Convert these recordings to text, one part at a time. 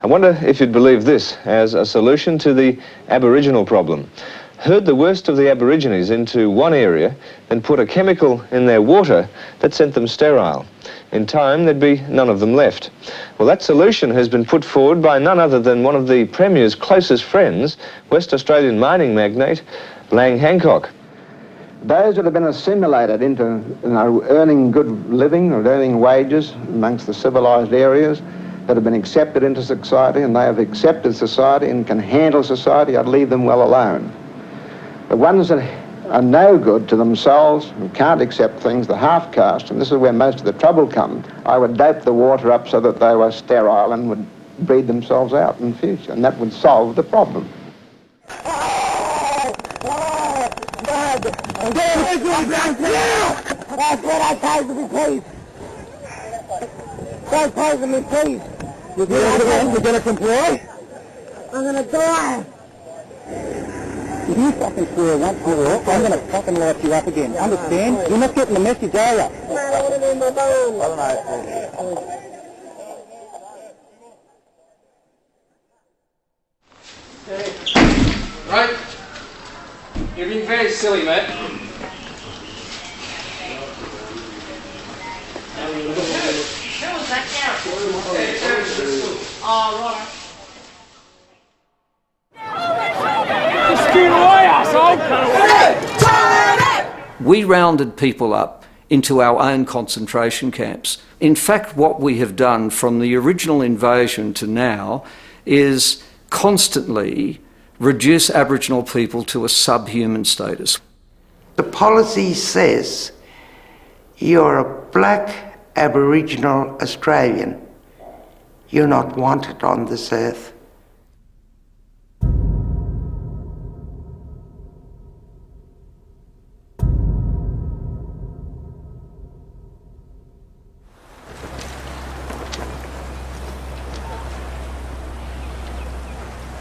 I wonder if you'd believe this as a solution to the Aboriginal problem. Herd the worst of the Aborigines into one area, then put a chemical in their water that sent them sterile. In time, there'd be none of them left. Well, that solution has been put forward by none other than one of the Premier's closest friends, West Australian mining magnate, Lang Hancock. Those that have been assimilated into earning good living or earning wages amongst the civilised areas, that have been accepted into society, and they have accepted society and can handle society, I'd leave them well alone. The ones that are no good to themselves and can't accept things, the half-caste, and this is where most of the trouble comes, I would dope the water up so that they were sterile and would breed themselves out in the future, and that would solve the problem. That's what I told you, please. Don't poison me, please. You're going to comply? I'm going to die. If you fucking swear once more, I'm going to fucking light you up again. Understand? You're not getting the message, are you? No, I want to do my bone. I don't know. Right? You're being very silly, mate. Who was that character? Oh, right. We rounded people up into our own concentration camps. In fact, what we have done from the original invasion to now is constantly reduce Aboriginal people to a subhuman status. The policy says you're a black Aboriginal Australian. You're not wanted on this earth.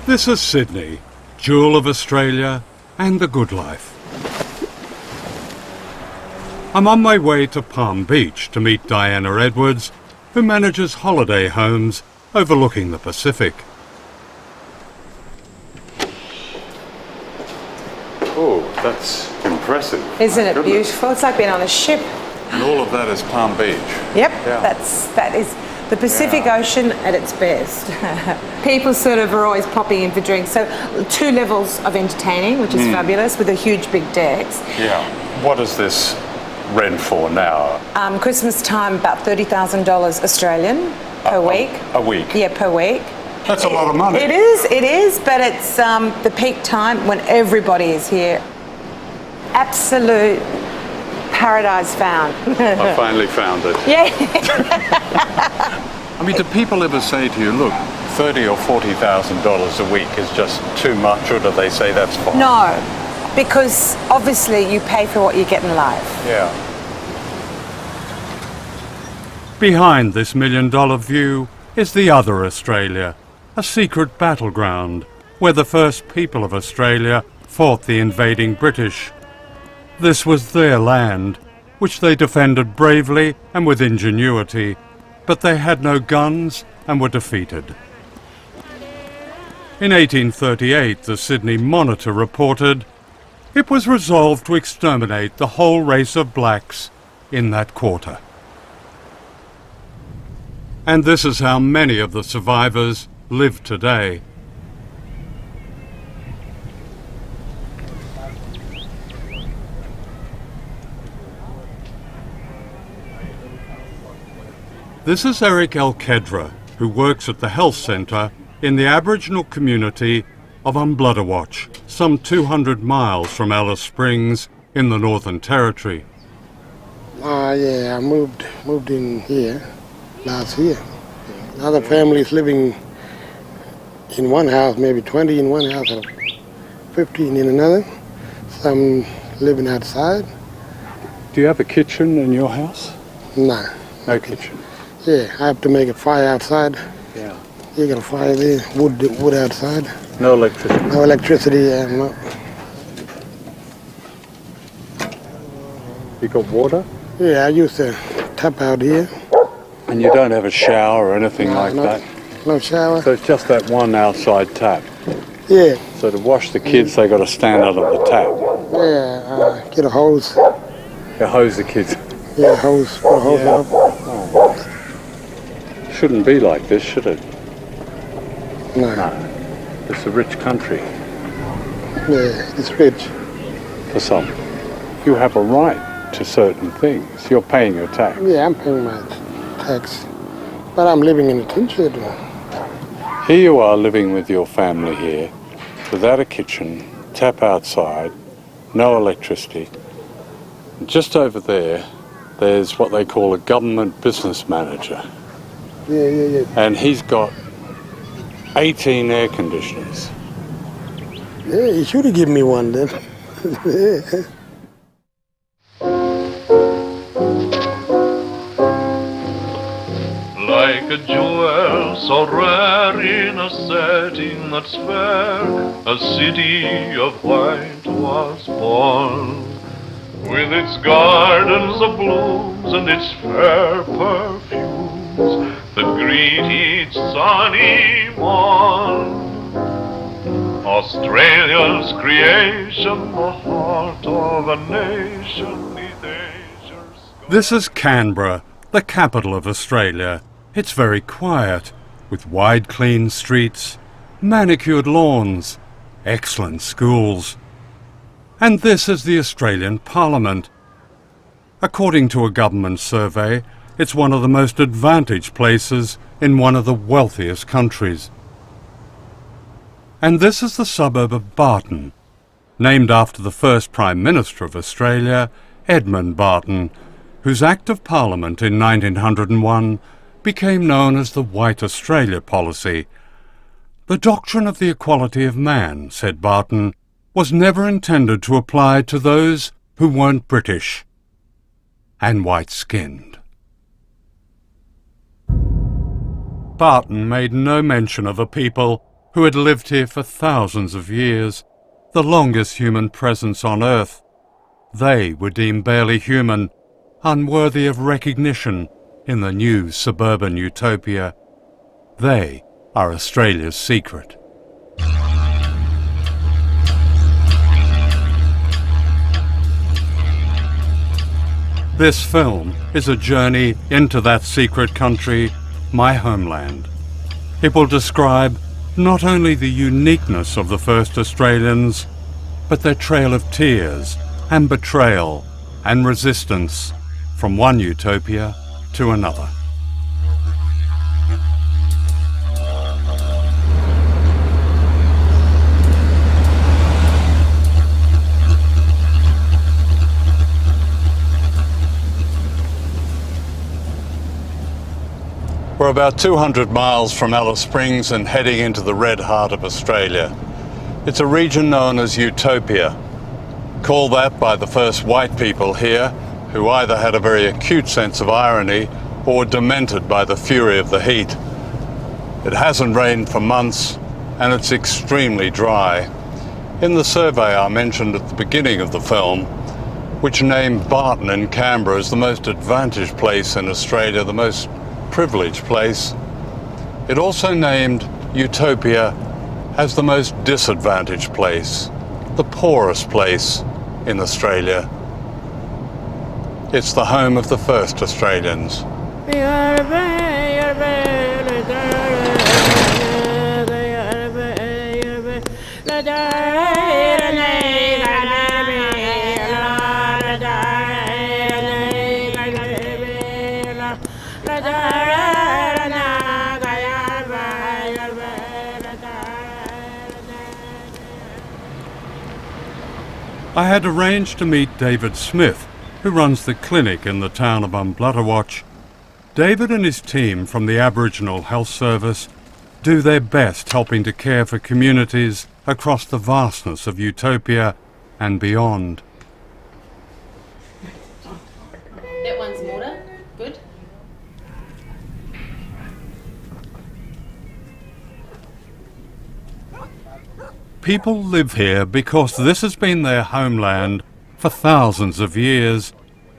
This is Sydney, jewel of Australia and the good life. I'm on my way to Palm Beach to meet Diana Edwards, who manages holiday homes overlooking the Pacific. Oh, that's impressive. Isn't it beautiful? It's like being on a ship. And all of that is Palm Beach. Yep, Yeah. that is the Pacific Ocean at its best. People sort of are always popping in for drinks. So 2 levels of entertaining, which is fabulous, with a huge big decks. Yeah. What is this rent for now? Christmas time, about $30,000 Australian per week. A week? Yeah, per week. That's a lot of money. It is, but it's the peak time when everybody is here. Absolute paradise found. I finally found it. Yeah. I mean, do people ever say to you, look, $30,000 or $40,000 a week is just too much, or do they say that's fine? No, because obviously you pay for what you get in life. Yeah. Behind this $1 million view is the other Australia, a secret battleground where the first people of Australia fought the invading British. This was their land, which they defended bravely and with ingenuity, but they had no guns and were defeated. In 1838, the Sydney Monitor reported, it was resolved to exterminate the whole race of blacks in that quarter. And this is how many of the survivors live today. This is Eric Al-Kedra, who works at the health centre in the Aboriginal community of Umbludawatch, some 200 miles from Alice Springs in the Northern Territory. Yeah, I moved in here last year. Other families living in one house, maybe 20 in one house or 15 in another. Some living outside. Do you have a kitchen in your house? No. No kitchen? Yeah, I have to make a fire outside. Yeah. You got a fire there, wood outside. No electricity? No electricity, yeah, no. You got water? Yeah, I use the tap out here. And you don't have a shower or anything like that? no shower. So it's just that one outside tap. Yeah. So to wash the kids, they got to stand under the tap. Yeah, get a hose. You hose the kids. Yeah, hose, put a hose up. Oh. Shouldn't be like this, should it? No. It's a rich country. Yeah, it's rich. For some. You have a right to certain things. You're paying your tax. Yeah, I'm paying my tax. But I'm living in a tin shed. Here you are living with your family here, without a kitchen, tap outside, no electricity. Just over there, there's what they call a government business manager. Yeah. And he's got 18 air conditioners. Yeah, he should have given me one then. Yeah. Like a jewel so rare in a setting that's fair, a city of white was born, with its gardens of blooms and its fair perfumes that greet each sunny morn. Australia's creation, the heart of a nation. This is Canberra, the capital of Australia. It's very quiet, with wide clean streets, manicured lawns, excellent schools. And this is the Australian Parliament. According to a government survey, it's one of the most advantaged places in one of the wealthiest countries. And this is the suburb of Barton, named after the first Prime Minister of Australia, Edmund Barton, whose Act of Parliament in 1901 became known as the White Australia policy. The doctrine of the equality of man, said Barton, was never intended to apply to those who weren't British and white-skinned. Barton made no mention of a people who had lived here for thousands of years, the longest human presence on Earth. They were deemed barely human, unworthy of recognition in the new suburban utopia. They are Australia's secret. This film is a journey into that secret country, my homeland. It will describe not only the uniqueness of the first Australians, but their trail of tears and betrayal and resistance from one utopia to another. We're about 200 miles from Alice Springs and heading into the red heart of Australia. It's a region known as Utopia, called that by the first white people here, who either had a very acute sense of irony or were demented by the fury of the heat. It hasn't rained for months and it's extremely dry. In the survey I mentioned at the beginning of the film, which named Barton in Canberra as the most advantaged place in Australia, the most privileged place, it also named Utopia as the most disadvantaged place, the poorest place in Australia. It's the home of the first Australians. I had arranged to meet David Smith, who runs the clinic in the town of Umblutterwatch. David and his team from the Aboriginal Health Service do their best helping to care for communities across the vastness of Utopia and beyond. That one's water. Good. People live here because this has been their homeland for thousands of years,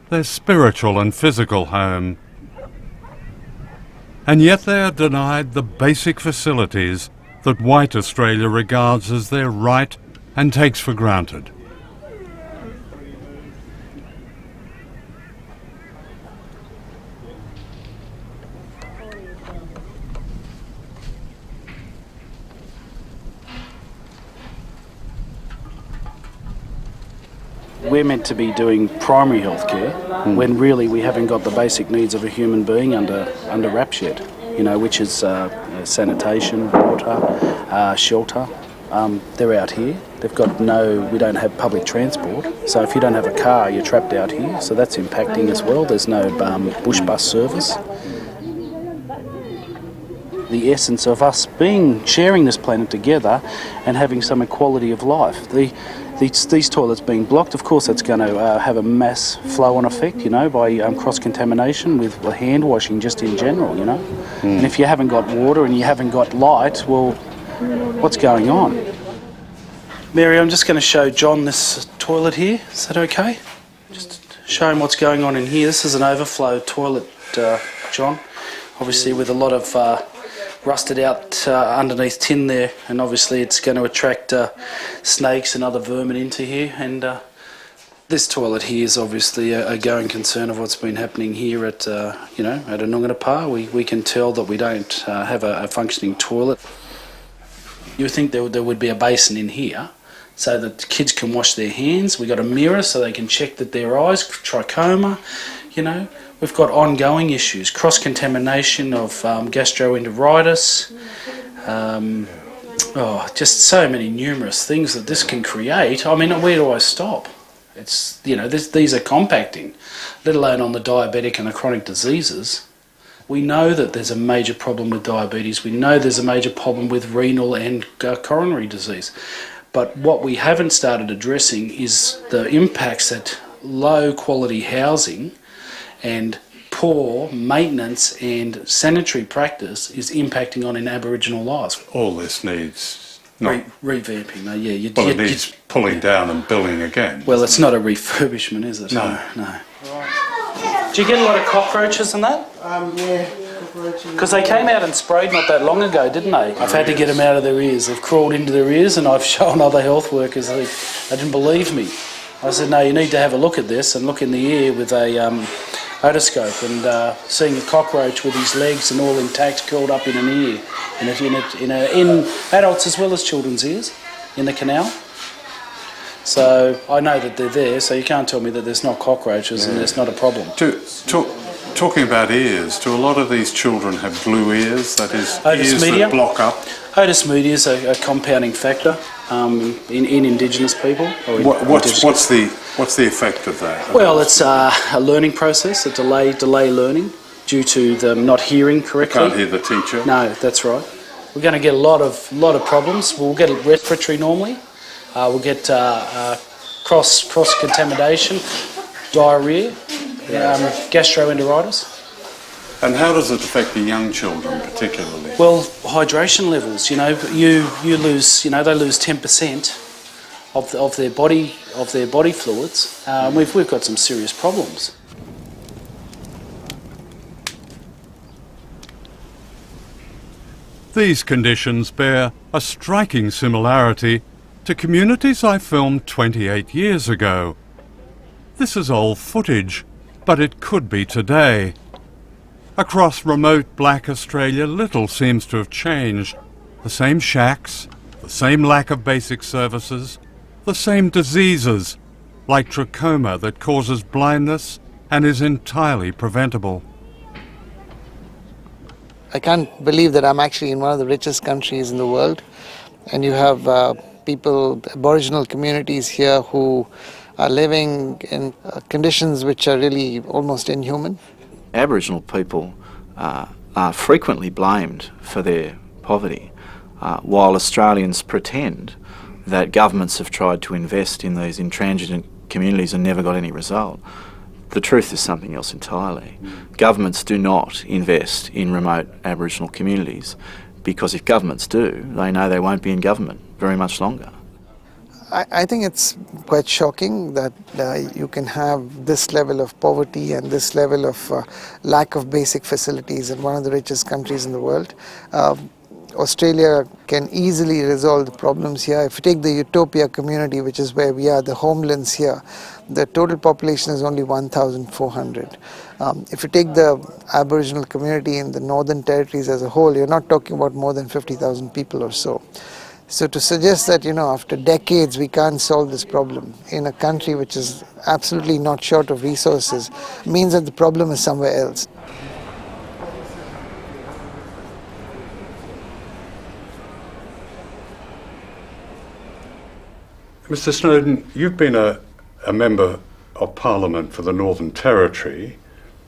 their spiritual and physical home. and yet they are denied the basic facilities that white Australia regards as their right and takes for granted. We're meant to be doing primary health care when really we haven't got the basic needs of a human being under wraps yet, you know, which is sanitation, water, shelter. They're out here. They've got we don't have public transport, so if you don't have a car, you're trapped out here, so that's impacting as well. There's no bush bus service. The essence of us sharing this planet together and having some equality of life. These toilets being blocked, of course, that's going to have a mass flow-on effect, you know, by cross-contamination with hand washing just in general, you know. And if you haven't got water and you haven't got light, well, what's going on? Mary, I'm just going to show John this toilet here. Is that okay? Just show him what's going on in here. This is an overflow toilet, John, obviously with a lot of rusted out underneath tin there, and obviously it's going to attract snakes and other vermin into here, and this toilet here is obviously a going concern of what's been happening here at at Noongarapa. We can tell that we don't have a functioning toilet. You would think there would be a basin in here so that kids can wash their hands. We've got a mirror so they can check that their eyes, trachoma, you know. We've got ongoing issues, cross-contamination of gastroenteritis, just so many numerous things that this can create. I mean, where do I stop? It's, you know, these are compacting, let alone on the diabetic and the chronic diseases. We know that there's a major problem with diabetes. We know there's a major problem with renal and coronary disease. But what we haven't started addressing is the impacts that low quality housing and poor maintenance and sanitary practice is impacting on in Aboriginal lives. All this needs revamping. It needs pulling down and building again. Well, it's not a refurbishment, is it? No. Do you get a lot of cockroaches and that? Yeah, cockroaches. Because they came out and sprayed not that long ago, didn't they? I've had to get them out of their ears. They've crawled into their ears, and I've shown other health workers they didn't believe me. I said, no, you need to have a look at this and look in the ear with a otoscope, and seeing a cockroach with his legs and all intact curled up in an ear, in adults as well as children's ears, in the canal. So I know that they're there, so you can't tell me that there's not cockroaches and there's not a problem. Talking about ears, do a lot of these children have glue ears, that is, Otis ears media. that block up? Otis media is a compounding factor in Indigenous people. What's the effect of that? Well, it's a learning process, a delay learning due to them not hearing correctly. Can't hear the teacher. No, that's right. We're going to get a lot of problems. We'll get respiratory normally. We'll get cross contamination, diarrhea, gastroenteritis. And how does it affect the young children particularly? Well, hydration levels. You know, you lose. You know, they lose 10% of their body fluids. We've got some serious problems. These conditions bear a striking similarity to communities I filmed 28 years ago. This is old footage, but it could be today. Across remote black Australia, little seems to have changed. The same shacks, the same lack of basic services, the same diseases, like trachoma that causes blindness and is entirely preventable. I can't believe that I'm actually in one of the richest countries in the world, and you have people, Aboriginal communities here who are living in conditions which are really almost inhuman. Aboriginal people are frequently blamed for their poverty, while Australians pretend that governments have tried to invest in these intransigent communities and never got any result. The truth is something else entirely. Governments do not invest in remote Aboriginal communities because if governments do, they know they won't be in government very much longer. I think it's quite shocking that you can have this level of poverty and this level of lack of basic facilities in one of the richest countries in the world. Australia can easily resolve the problems here. If you take the Utopia community, which is where we are, the homelands here, the total population is only 1,400. If you take the Aboriginal community in the Northern Territories as a whole, you're not talking about more than 50,000 people or so. So to suggest that, after decades we can't solve this problem in a country which is absolutely not short of resources means that the problem is somewhere else. Mr. Snowden, you've been a member of Parliament for the Northern Territory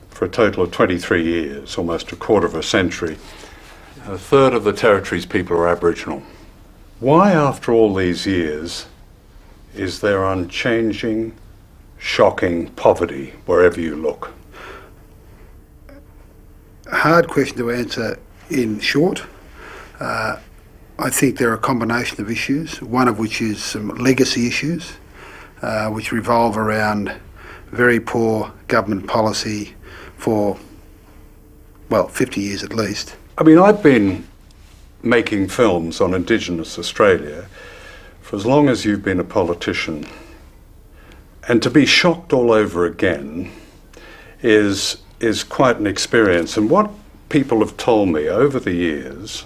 for a total of 23 years, almost a quarter of a century. A third of the Territory's people are Aboriginal. Why, after all these years, is there unchanging, shocking poverty wherever you look? A hard question to answer in short. I think there are a combination of issues, one of which is some legacy issues, which revolve around very poor government policy for, 50 years at least. I mean, I've been making films on Indigenous Australia for as long as you've been a politician. And to be shocked all over again is quite an experience. And what people have told me over the years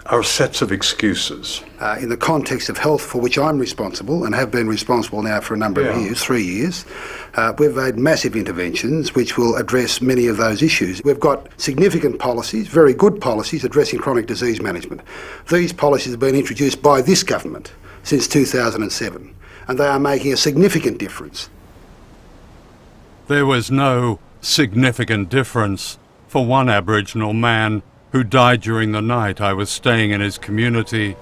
are sets of excuses. In the context of health, for which I'm responsible and have been responsible now for a number of years, 3 years, we've made massive interventions which will address many of those issues. We've got significant policies, very good policies, addressing chronic disease management. These policies have been introduced by this government since 2007, and they are making a significant difference. There was no significant difference for one Aboriginal man who died during the night I was staying in his community.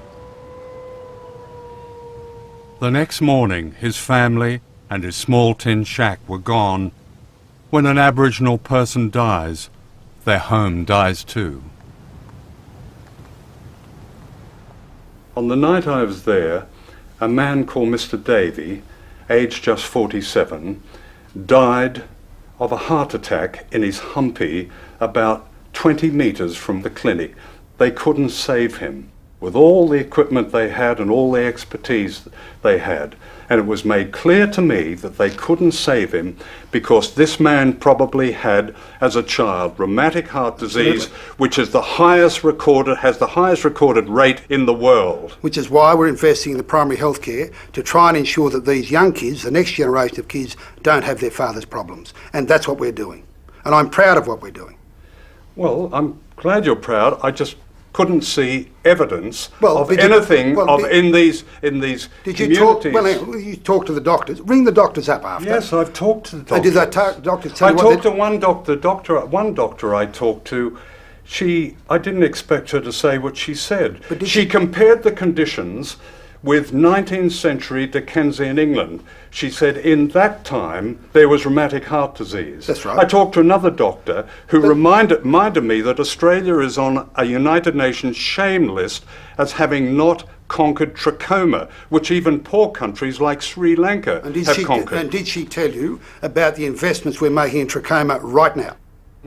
The next morning, his family and his small tin shack were gone. When an Aboriginal person dies, their home dies too. On the night I was there, a man called Mr. Davey, aged just 47, died of a heart attack in his humpy about 20 metres from the clinic. They couldn't save him with all the equipment they had and all the expertise they had. And it was made clear to me that they couldn't save him because this man probably had, as a child, rheumatic heart disease, which is the highest recorded, has the highest recorded rate in the world. Which is why we're investing in the primary health care to try and ensure that these young kids, the next generation of kids, don't have their father's problems. And that's what we're doing. And I'm proud of what we're doing. Well, I'm glad you're proud. I just couldn't see evidence of anything in these communities. Did you talk? Well, you talked to the doctors. Ring the doctors up after. Yes, I've talked to the doctors. Did that doctors tell you I talked to one doctor. One doctor I talked to. I didn't expect her to say what she said. But she compared the conditions with 19th century Dickensian England. She said in that time there was rheumatic heart disease. That's right. I talked to another doctor who reminded me that Australia is on a United Nations shame list as having not conquered trachoma, which even poor countries like Sri Lanka have conquered. And did she tell you about the investments we're making in trachoma right now?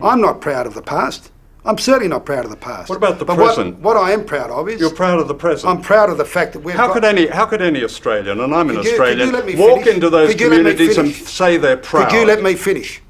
I'm not proud of the past. I'm certainly not proud of the past. What about the present? What I am proud of is... You're proud of the present? I'm proud of the fact that we've How could any Australian, and I'm an Australian, walk into those communities and say they're proud? Could you let me finish?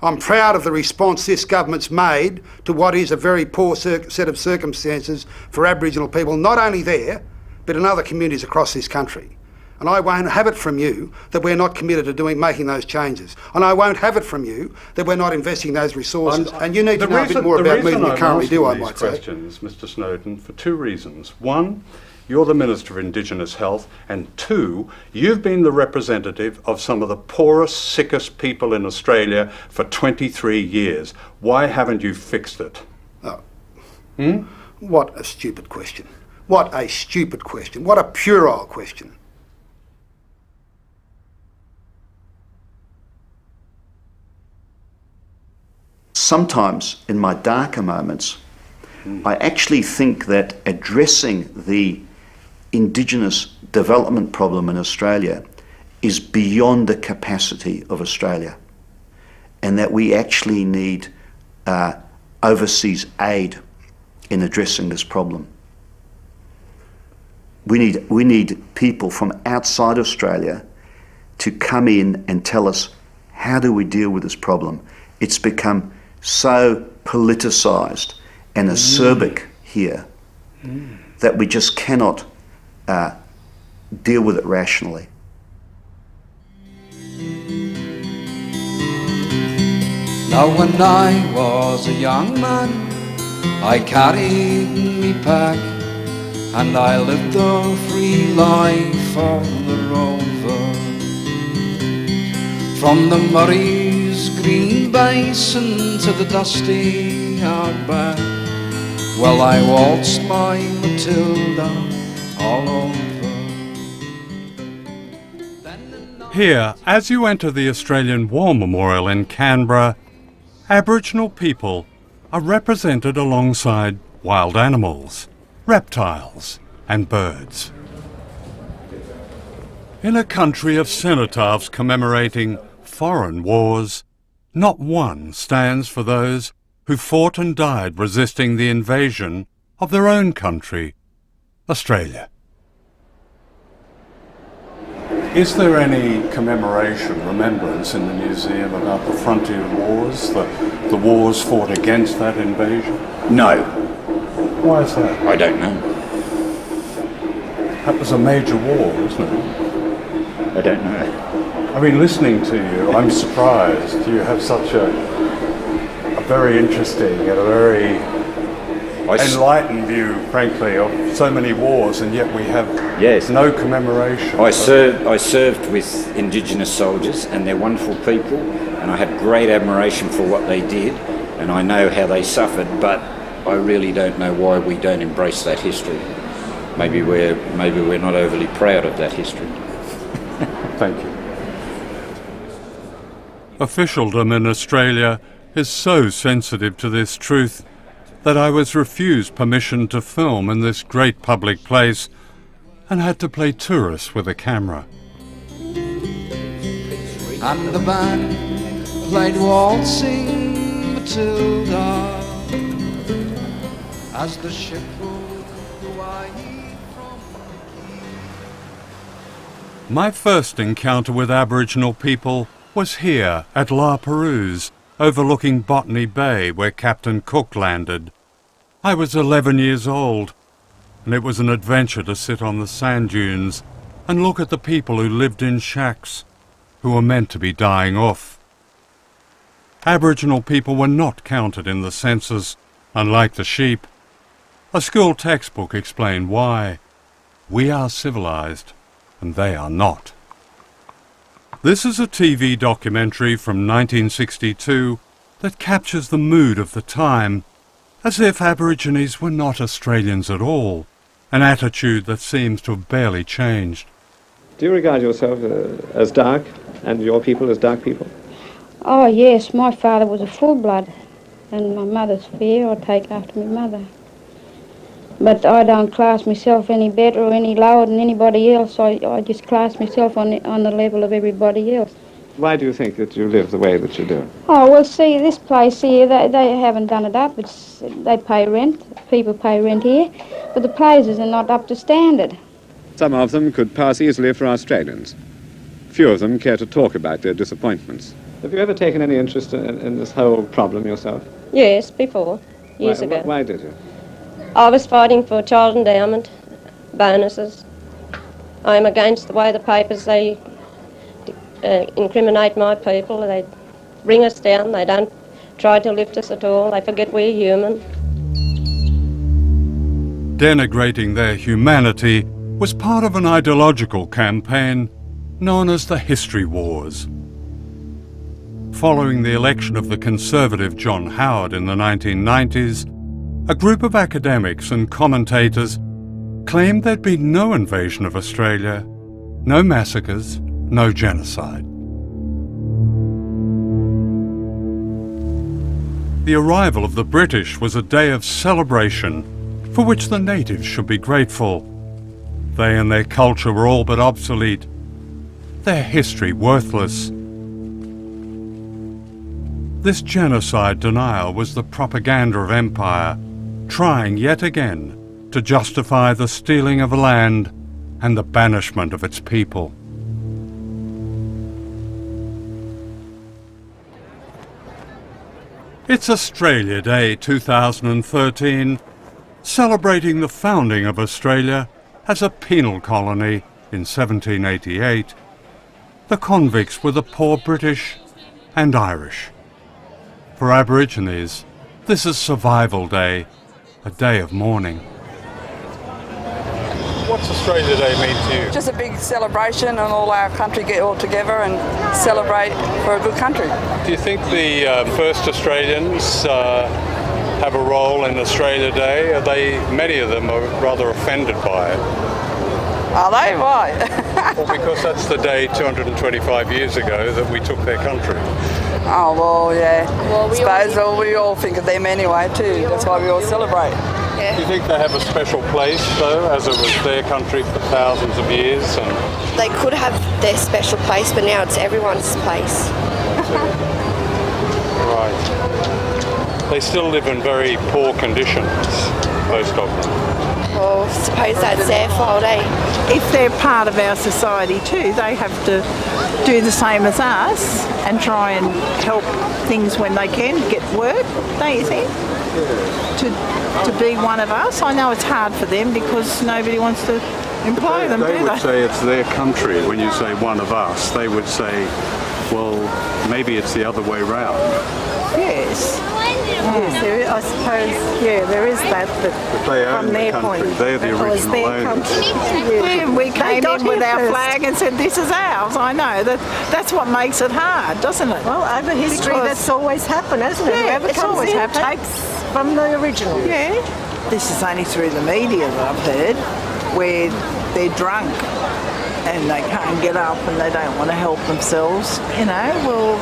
I'm proud of the response this government's made to what is a very poor set of circumstances for Aboriginal people, not only there, but in other communities across this country. And I won't have it from you that we're not committed to making those changes. And I won't have it from you that we're not investing those resources. And you need to know a bit more about me than you currently do, I might say. Questions, Mr. Snowden, for two reasons. One, you're the Minister of Indigenous Health, and two, you've been the representative of some of the poorest, sickest people in Australia for 23 years. Why haven't you fixed it? Oh. What a stupid question. What a stupid question. What a puerile question. Sometimes, in my darker moments, I actually think that addressing the Indigenous development problem in Australia is beyond the capacity of Australia, and that we actually need overseas aid in addressing this problem. We need people from outside Australia to come in and tell us, how do we deal with this problem? It's become so politicised and acerbic here that we just cannot deal with it rationally. Now when I was a young man, I carried me pack, and I lived a free life on the rover. From the Murray's green basin to the dusty outback, well, I waltzed my Matilda all over. Here, as you enter the Australian War Memorial in Canberra, Aboriginal people are represented alongside wild animals, reptiles and birds. In a country of cenotaphs commemorating foreign wars, not one stands for those who fought and died resisting the invasion of their own country, Australia. Is there any commemoration, remembrance in the museum about the frontier wars, the wars fought against that invasion? No. Why is that? I don't know. That was a major war, wasn't it? I don't know. I mean, listening to you, I'm surprised. You have such a very interesting and a very enlightened view, frankly, of so many wars, and yet we have no commemoration. I served with Indigenous soldiers, and they're wonderful people, and I have great admiration for what they did, and I know how they suffered, but I really don't know why we don't embrace that history. Maybe we're not overly proud of that history. Thank you. Officialdom in Australia is so sensitive to this truth that I was refused permission to film in this great public place and had to play tourist with a camera. And the band played waltzing Matilda as the ship rolled away from the quay. My first encounter with Aboriginal people was here at La Perouse, overlooking Botany Bay, where Captain Cook landed. I was 11 years old, and it was an adventure to sit on the sand dunes and look at the people who lived in shacks, who were meant to be dying off. Aboriginal people were not counted in the census, unlike the sheep. A school textbook explained why. We are civilized, and they are not. This is a TV documentary from 1962 that captures the mood of the time, as if Aborigines were not Australians at all, an attitude that seems to have barely changed. Do you regard yourself as dark, and your people as dark people? Oh yes, my father was a full-blood, and my mother's fair. I take after my mother. But I don't class myself any better or any lower than anybody else. I just class myself on the level of everybody else. Why do you think that you live the way that you do? Oh, well, see, this place here, they haven't done it up. They pay rent. People pay rent here. But the places are not up to standard. Some of them could pass easily for Australians. Few of them care to talk about their disappointments. Have you ever taken any interest in this whole problem yourself? Yes, before, years ago. Why did you? I was fighting for child endowment, bonuses. I am against the way the papers, they incriminate my people. They bring us down. They don't try to lift us at all. They forget we're human. Denigrating their humanity was part of an ideological campaign known as the History Wars. Following the election of the Conservative John Howard in the 1990s, a group of academics and commentators claimed there'd been no invasion of Australia, no massacres, no genocide. The arrival of the British was a day of celebration for which the natives should be grateful. they and their culture were all but obsolete, their history worthless. This genocide denial was the propaganda of empire, trying yet again to justify the stealing of land and the banishment of its people. It's Australia Day 2013, celebrating the founding of Australia as a penal colony in 1788. The convicts were the poor British and Irish. For Aborigines, this is Survival Day, a day of mourning. What's Australia Day mean to you? Just a big celebration and all our country get all together and celebrate for a good country. Do you think the first Australians have a role in Australia Day? Many of them are rather offended by it. Are they? Why? Well, because that's the day 225 years ago that we took their country. Oh, well, yeah. Well, we all think of them anyway, too. That's why we all celebrate. Yeah. Do you think they have a special place, though, as it was their country for thousands of years? And they could have their special place, but now it's everyone's place. Right. They still live in very poor conditions, most of them. Well, I suppose that's their fault, eh? If they're part of our society too, they have to do the same as us and try and help things when they can, get work, don't you think? To be one of us. I know it's hard for them because nobody wants to employ them, do they? They would say it's their country. When you say one of us, they would say, well, maybe it's the other way round. Yes. Yes, I suppose, yeah, there is that, but from their point, they're the original owners. Yeah, we came in with our flag and said, this is ours. I know, that's what makes it hard, doesn't it? Well, over history, that's always happened, hasn't it? Yeah, Whoever it's comes always in happened. takes from the original. Yeah. This is only through the media that I've heard, where they're drunk and they can't get up and they don't want to help themselves, you know, well,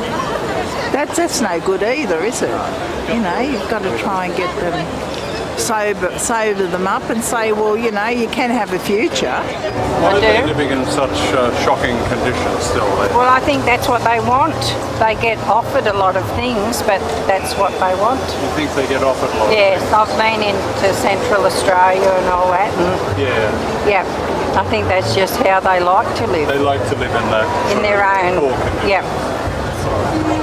that's no good either, is it? You know, you've got to try and get them, sober them up and say, well, you know, you can have a future. Why are they living in such shocking conditions still? Well, I think that's what they want. They get offered a lot of things, but that's what they want. You think they get offered a lot? Yes, I've been into Central Australia and all that. And yeah, I think that's just how they like to live. They like to live in that. In their own. Yeah.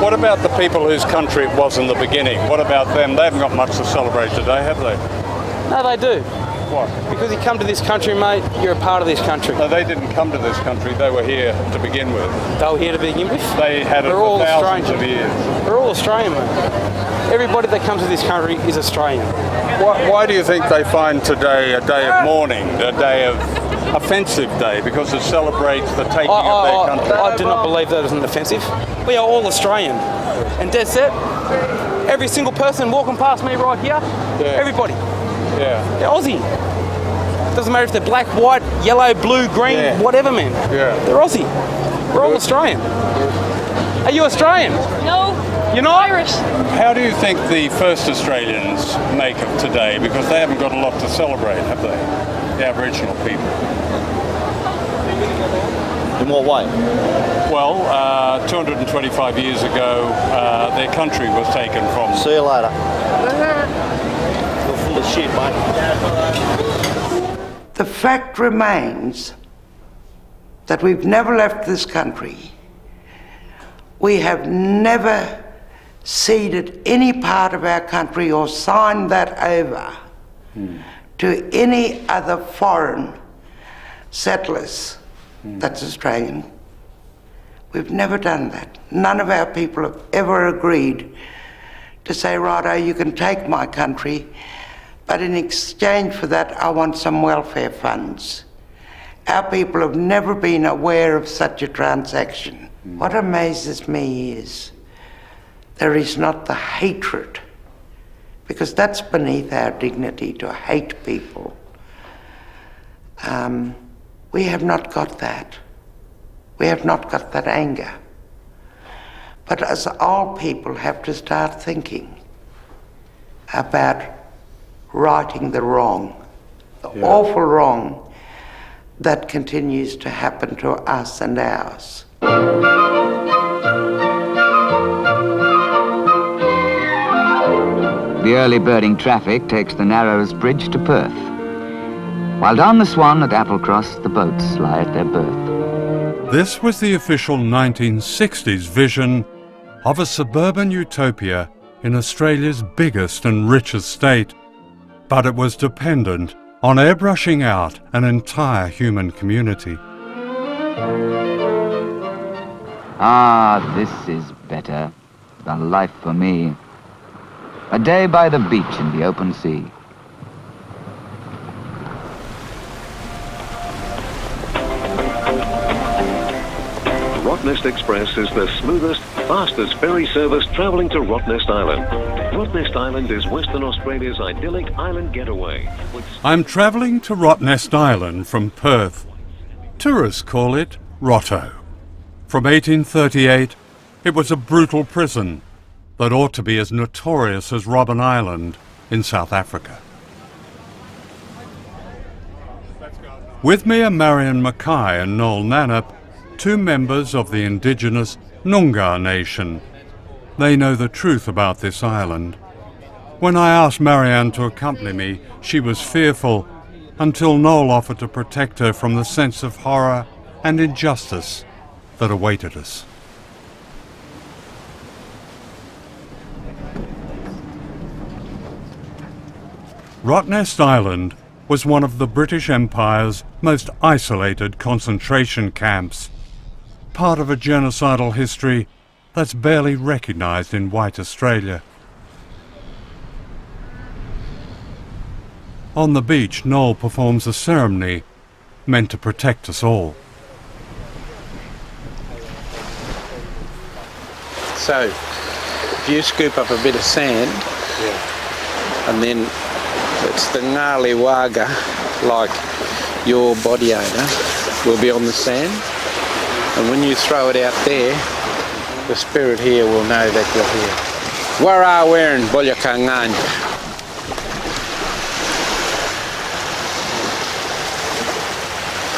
What about the people whose country it was in the beginning? What about them? They haven't got much to celebrate today, have they? No, they do. What? Because you come to this country, mate, you're a part of this country. No, they didn't come to this country. They were here to begin with. They were here to begin with? They had it for thousands of years. They're all Australian, mate. Everybody that comes to this country is Australian. Why do you think they find today a day of mourning, a day of offensive day, because it celebrates the taking of their country? I do not believe that isn't offensive. We are all Australian. And dead set, every single person walking past me right here, everybody. Yeah. They're Aussie. Doesn't matter if they're black, white, yellow, blue, green, whatever, man. Yeah. They're Aussie. We're all Australian. Are you Australian? No. You're not? Irish. How do you think the first Australians make of today? Because they haven't got a lot to celebrate, have they? The Aboriginal people. In what way? Well, 225 years ago, their country was taken from. See you later. You're full of shit, mate. The fact remains that we've never left this country. We have never ceded any part of our country or signed that over to any other foreign settlers. That's Australian. We've never done that. None of our people have ever agreed to say, righto, you can take my country, but in exchange for that, I want some welfare funds. Our people have never been aware of such a transaction. What amazes me is there is not the hatred, because that's beneath our dignity to hate people. We have not got that. We have not got that anger. But as all people have to start thinking about righting the wrong, the awful wrong that continues to happen to us and ours. The early birding traffic takes the Narrows Bridge to Perth, while down the Swan at Applecross the boats lie at their berth. This was the official 1960s vision of a suburban utopia in Australia's biggest and richest state, but it was dependent on airbrushing out an entire human community. Ah, this is better than life for me. A day by the beach in the open sea. Rottnest Express is the smoothest, fastest ferry service travelling to Rottnest Island. Rottnest Island is Western Australia's idyllic island getaway. I'm travelling to Rottnest Island from Perth. Tourists call it Rotto. From 1838, it was a brutal prison that ought to be as notorious as Robben Island in South Africa. With me are Marion Mackay and Noel Nannup, two members of the indigenous Noongar nation. They know the truth about this island. When I asked Marianne to accompany me, she was fearful, until Noel offered to protect her from the sense of horror and injustice that awaited us. Rottnest Island was one of the British Empire's most isolated concentration camps, part of a genocidal history that's barely recognised in white Australia. On the beach, Noel performs a ceremony meant to protect us all. So, if you scoop up a bit of sand, and then it's the gnarly waga, like your body odour, will be on the sand. And when you throw it out there, the spirit here will know that you're here. Where are we in Bolyakangan?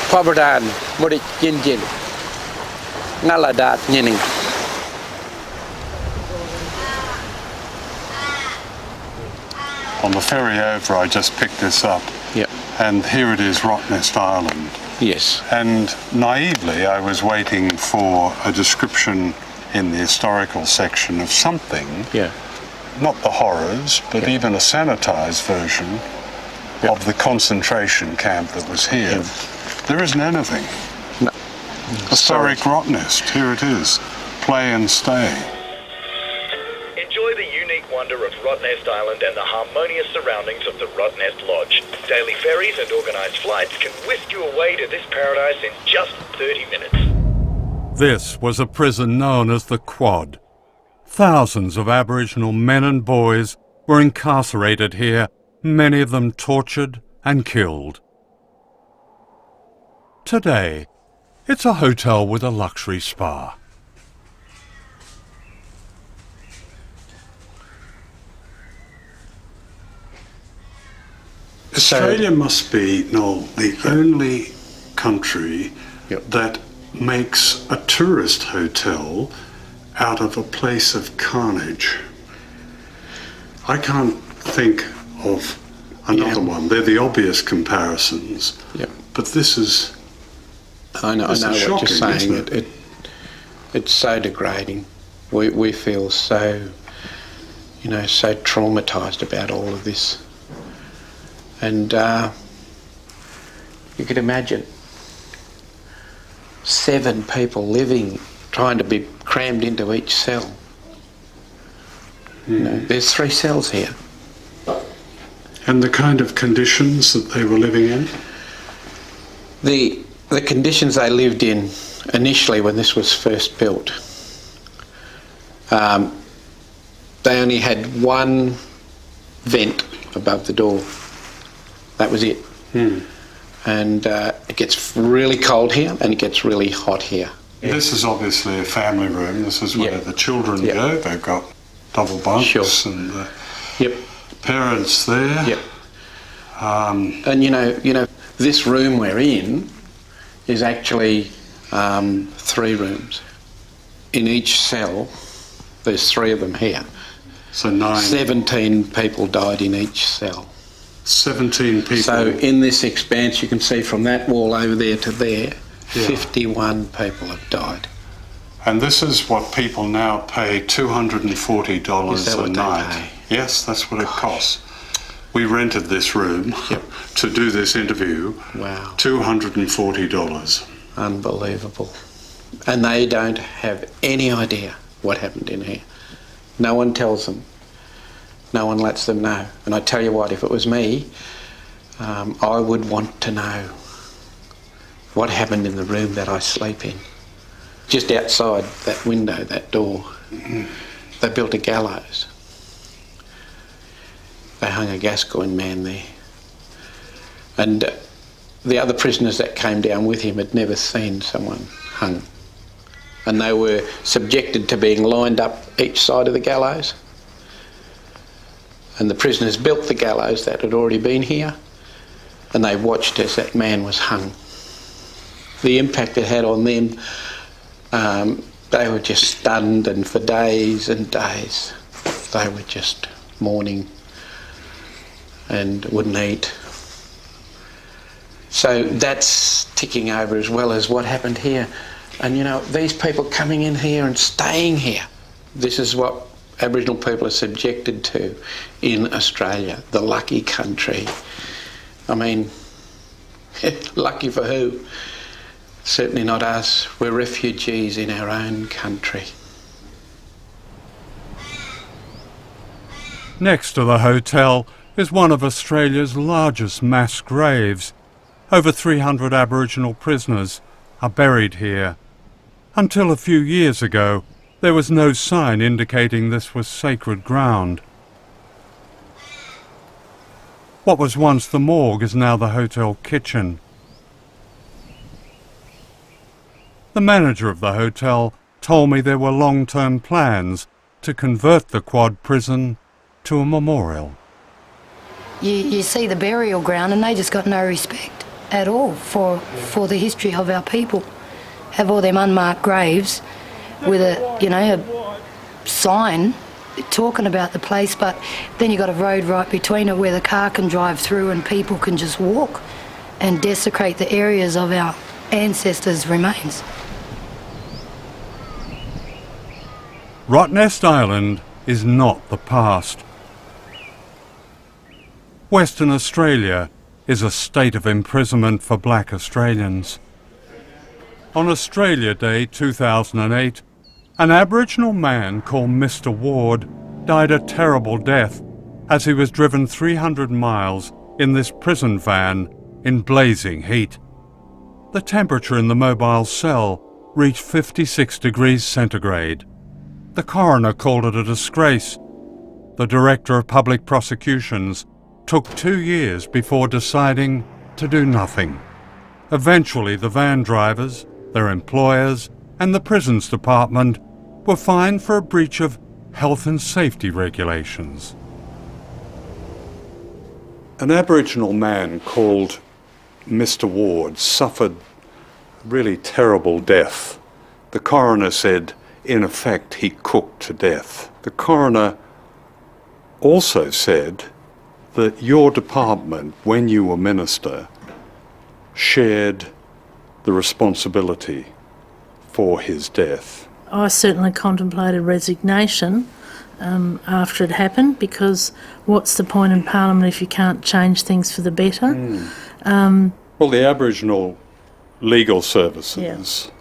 Pabadan, Murik Yinjin, Naladat Yining. On the ferry over, I just picked this up. Yep. And here it is, Rottnest Island. Yes. And naively, I was waiting for a description in the historical section of something. Yeah. Not the horrors, but even a sanitised version of the concentration camp that was here. There isn't anything. No. Historic Rottnest, here it is. Play and stay. Enjoy the unique wonder of Rottnest Island and the harmonious surroundings of the Rottnest Lodge. Daily ferries and organised flights can whisk you away to this paradise in just 30 minutes. This was a prison known as the Quad. Thousands of Aboriginal men and boys were incarcerated here, many of them tortured and killed. Today, it's a hotel with a luxury spa. Australia must be, Noel, the only country that makes a tourist hotel out of a place of carnage. I can't think of another one. They're the obvious comparisons. But this is I know what shocking, you're saying. isn't It's so degrading. We feel so, so traumatised about all of this. And you could imagine 7 people living, trying to be crammed into each cell. There's 3 cells here. And the kind of conditions that they were living in? The conditions they lived in initially when this was first built, they only had one vent above the door. That was it. And it gets really cold here and it gets really hot here. This is obviously a family room. This is where the children go. They've got double bunks and the parents there. And you know, this room we're in is actually 3 rooms. In each cell, there's 3 of them here. So 9. 17 people died in each cell. 17 people. So in this expanse, you can see from that wall over there to there, 51 people have died. And this is what people now pay $240 Is that a what they night. pay? Yes, that's what it costs. We rented this room to do this interview. Wow. $240. Unbelievable. And they don't have any idea what happened in here. No one tells them. No one lets them know. And I tell you what, if it was me, I would want to know what happened in the room that I sleep in. Just outside that window, that door, they built a gallows. They hung a Gascoigne man there. And the other prisoners that came down with him had never seen someone hung. And they were subjected to being lined up each side of the gallows. And the prisoners built the gallows that had already been here, and they watched as that man was hung. The impact it had on them, they were just stunned, and for days and days they were just mourning and wouldn't eat. So that's ticking over as well as what happened here. And you know, these people coming in here and staying here, this is what Aboriginal people are subjected to in Australia, the lucky country. I mean, lucky for who? Certainly not us. We're refugees in our own country. Next to the hotel is one of Australia's largest mass graves. Over 300 Aboriginal prisoners are buried here. Until a few years ago, there was no sign indicating this was sacred ground. What was once the morgue is now the hotel kitchen. The manager of the hotel told me there were long-term plans to convert the quad prison to a memorial. You see the burial ground and they just got no respect at all for the history of our people. Have all them unmarked graves with a sign talking about the place, but then you got a road right between it where the car can drive through and people can just walk and desecrate the areas of our ancestors' remains. Rottnest Island is not the past. Western Australia is a state of imprisonment for black Australians. On Australia Day 2008, an Aboriginal man called Mr. Ward died a terrible death as he was driven 300 miles in this prison van in blazing heat. The temperature in the mobile cell reached 56 degrees centigrade. The coroner called it a disgrace. The Director of Public Prosecutions took 2 years before deciding to do nothing. Eventually, the van drivers, their employers, and the Prisons Department were fined for a breach of health and safety regulations. An Aboriginal man called Mr. Ward suffered a really terrible death. The coroner said, in effect, he cooked to death. The coroner also said that your department, when you were minister, shared the responsibility for his death. I certainly contemplated resignation after it happened, because what's the point in Parliament if you can't change things for the better? Well, the Aboriginal legal services,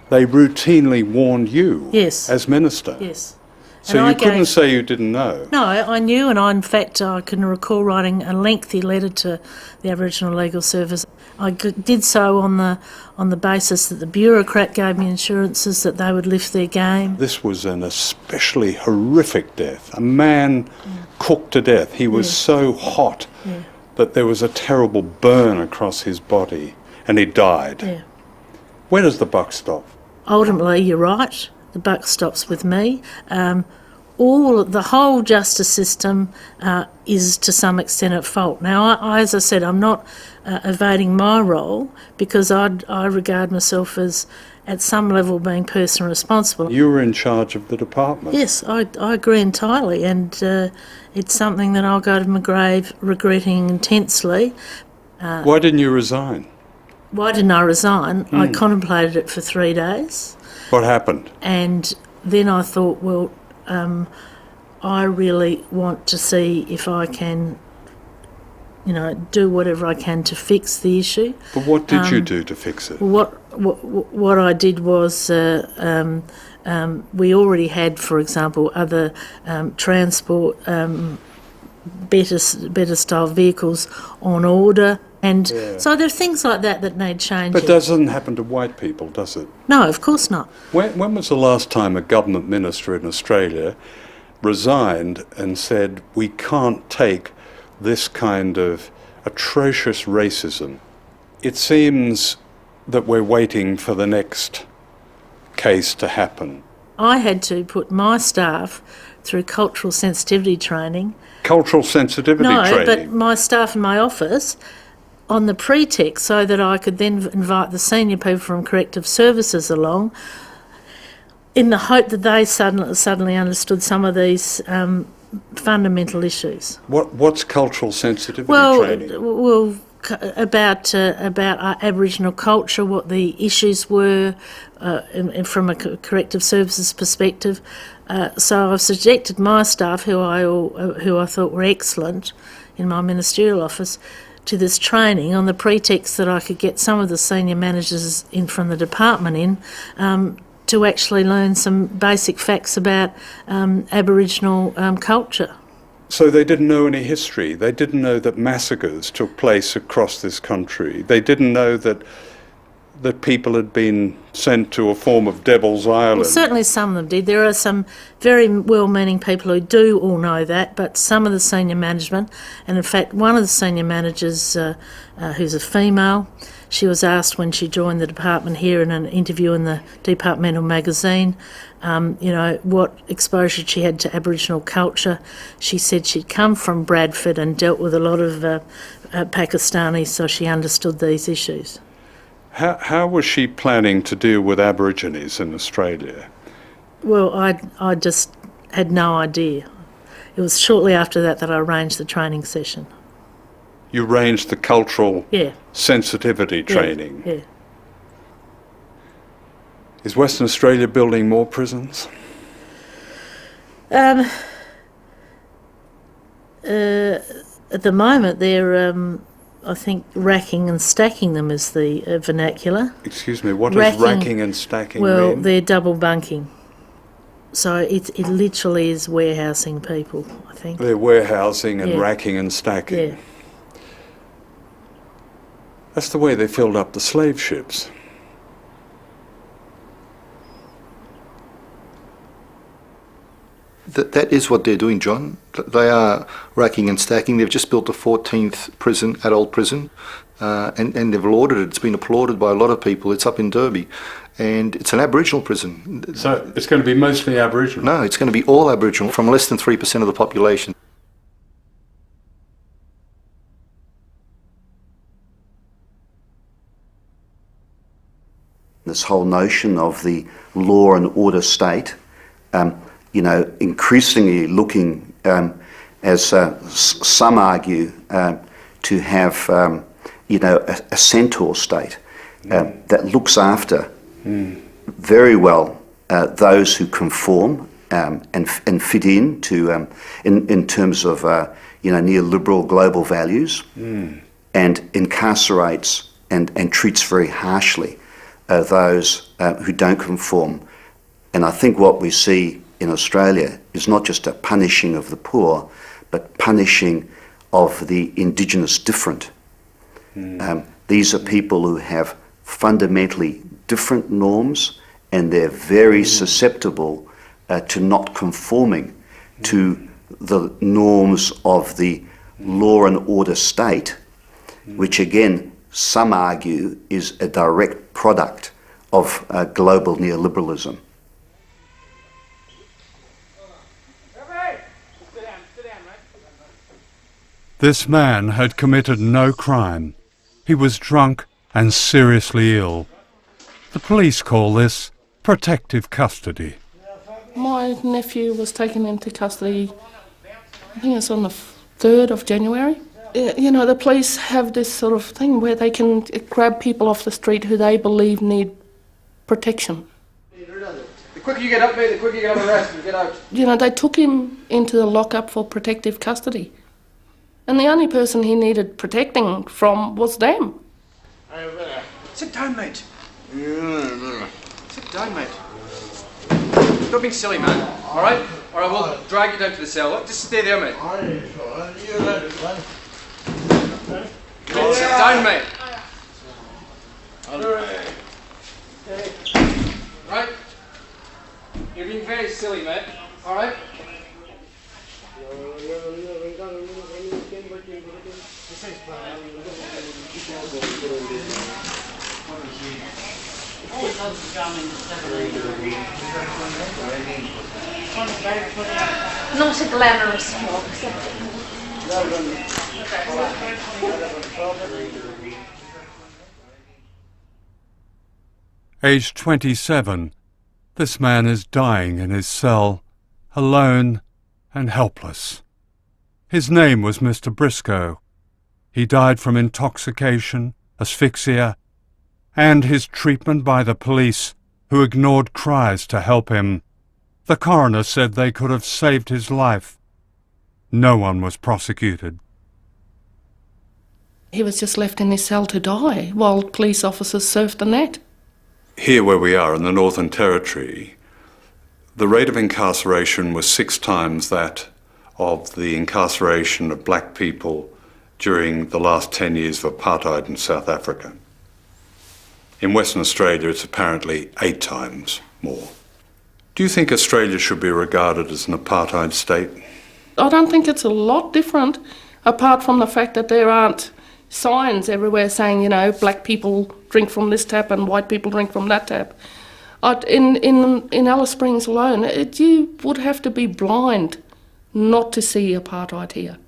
they routinely warned you as minister. Yes. So you couldn't say you didn't know. No, I knew, and in fact I can recall writing a lengthy letter to the Aboriginal Legal Service. I did so on the basis that the bureaucrat gave me assurances that they would lift their game. This was an especially horrific death. A man cooked to death. He was so hot that there was a terrible burn across his body, and he died. Yeah. Where does the buck stop? Ultimately, you're right. The buck stops with me. The whole justice system is to some extent at fault. Now, as I said, I'm not evading my role because I regard myself as, at some level, being personally responsible. You were in charge of the department. Yes, I agree entirely, and it's something that I'll go to my grave regretting intensely. Why didn't you resign? Why didn't I resign? I contemplated it for 3 days. What happened? And then I thought, well, I really want to see if I can, do whatever I can to fix the issue. But what did you do to fix it? What I did was we already had, for example, other transport, better style vehicles on order. And so there are things like that need changing. But that doesn't happen to white people, does it? No, of course not. When was the last time a government minister in Australia resigned and said, we can't take this kind of atrocious racism? It seems that we're waiting for the next case to happen. I had to put my staff through cultural sensitivity training. Cultural sensitivity training? No, but my staff in my office, on the pretext so that I could then invite the senior people from corrective services along, in the hope that they suddenly understood some of these fundamental issues. What's cultural sensitivity training? Well, about our Aboriginal culture, what the issues were from a corrective services perspective. So I've subjected my staff, who I thought were excellent in my ministerial office, to this training on the pretext that I could get some of the senior managers in from the department in to actually learn some basic facts about Aboriginal culture. So they didn't know any history. They didn't know that massacres took place across this country. They didn't know that people had been sent to a form of Devil's Island. Well, certainly some of them did. There are some very well-meaning people who do all know that, but some of the senior management, and in fact one of the senior managers who's a female, she was asked when she joined the department here in an interview in the departmental magazine, what exposure she had to Aboriginal culture. She said she'd come from Bradford and dealt with a lot of Pakistanis, so she understood these issues. How was she planning to deal with Aborigines in Australia? Well, I just had no idea. It was shortly after that I arranged the training session. You arranged the cultural sensitivity training? Yeah. Is Western Australia building more prisons? At the moment they're... I think racking and stacking them is the vernacular. Excuse me, what does racking and stacking mean? Well, they're double bunking. So it literally is warehousing people, I think. They're warehousing and racking and stacking. Yeah. That's the way they filled up the slave ships. That is what they're doing, John. They are racking and stacking. They've just built the 14th prison, adult prison, and they've lauded it. It's been applauded by a lot of people. It's up in Derby, and it's an Aboriginal prison. So it's going to be mostly Aboriginal? No, it's going to be all Aboriginal, from less than 3% of the population. This whole notion of the law and order state, increasingly looking, as some argue, to have, a centaur state that looks after very well those who conform and fit in to, in terms of, neoliberal global values, and incarcerates and treats very harshly those who don't conform. And I think what we see in Australia is not just a punishing of the poor, but punishing of the Indigenous different. These are people who have fundamentally different norms, and they're very susceptible to not conforming to the norms of the law and order state, which again, some argue is a direct product of global neoliberalism. This man had committed no crime. He was drunk and seriously ill. The police call this protective custody. My nephew was taken into custody, I think it's on the 3rd of January. You know, the police have this sort of thing where they can grab people off the street who they believe need protection. The quicker you get up there, the quicker you get arrested. Get out. You know, they took him into the lockup for protective custody. And the only person he needed protecting from was them. Sit down, mate. Sit down, mate. Stop being silly, man. All right? All right, we'll drag you down to the cell. Just stay there, mate. Sit down, mate. Right? You're being very silly, mate. All right? Not a glamorous walk. Aged 27, this man is dying in his cell, alone and helpless. His name was Mr. Briscoe. He died from intoxication, asphyxia, and his treatment by the police, who ignored cries to help him. The coroner said they could have saved his life. No one was prosecuted. He was just left in his cell to die while police officers surfed the net. Here where we are in the Northern Territory, the rate of incarceration was 6 times that of the incarceration of black people during the last 10 years of apartheid in South Africa. In Western Australia, it's apparently 8 times more. Do you think Australia should be regarded as an apartheid state? I don't think it's a lot different, apart from the fact that there aren't signs everywhere saying, you know, black people drink from this tap and white people drink from that tap. In Alice Springs alone, you would have to be blind not to see apartheid here.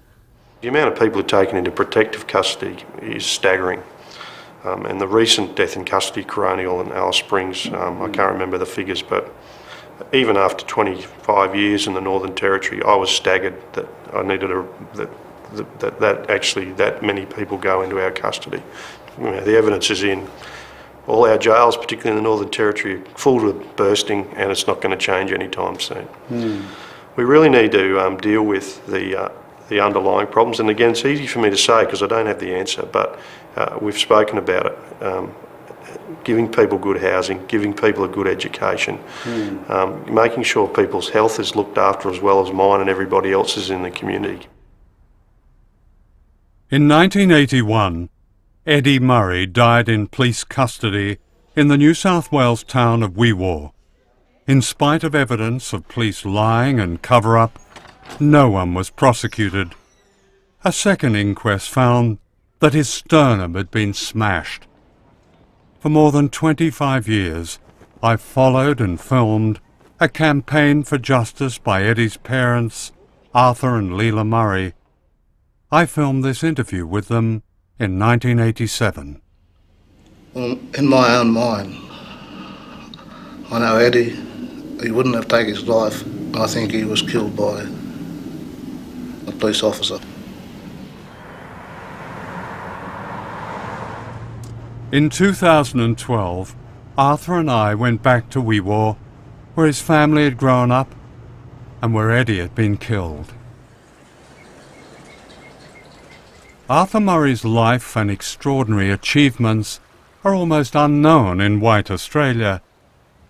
The amount of people who are taken into protective custody is staggering. And the recent death in custody colonial in Alice Springs, I can't remember the figures, but even after 25 years in the Northern Territory, I was staggered that I needed that many people go into our custody. You know, the evidence is in. All our jails, particularly in the Northern Territory, are full to bursting, and it's not going to change anytime soon. We really need to deal with the underlying problems, and again, it's easy for me to say because I don't have the answer, but we've spoken about it. Giving people good housing, giving people a good education, making sure people's health is looked after as well as mine and everybody else's in the community. In 1981, Eddie Murray died in police custody in the New South Wales town of Wee Waa. In spite of evidence of police lying and cover-up, no one was prosecuted. A second inquest found that his sternum had been smashed. For more than 25 years, I followed and filmed a campaign for justice by Eddie's parents, Arthur and Leela Murray. I filmed this interview with them in 1987. Well, in my own mind, I know Eddie, he wouldn't have taken his life. I think he was killed by a police officer. In 2012, Arthur and I went back to Wee Waa, where his family had grown up and where Eddie had been killed. Arthur Murray's life and extraordinary achievements are almost unknown in white Australia.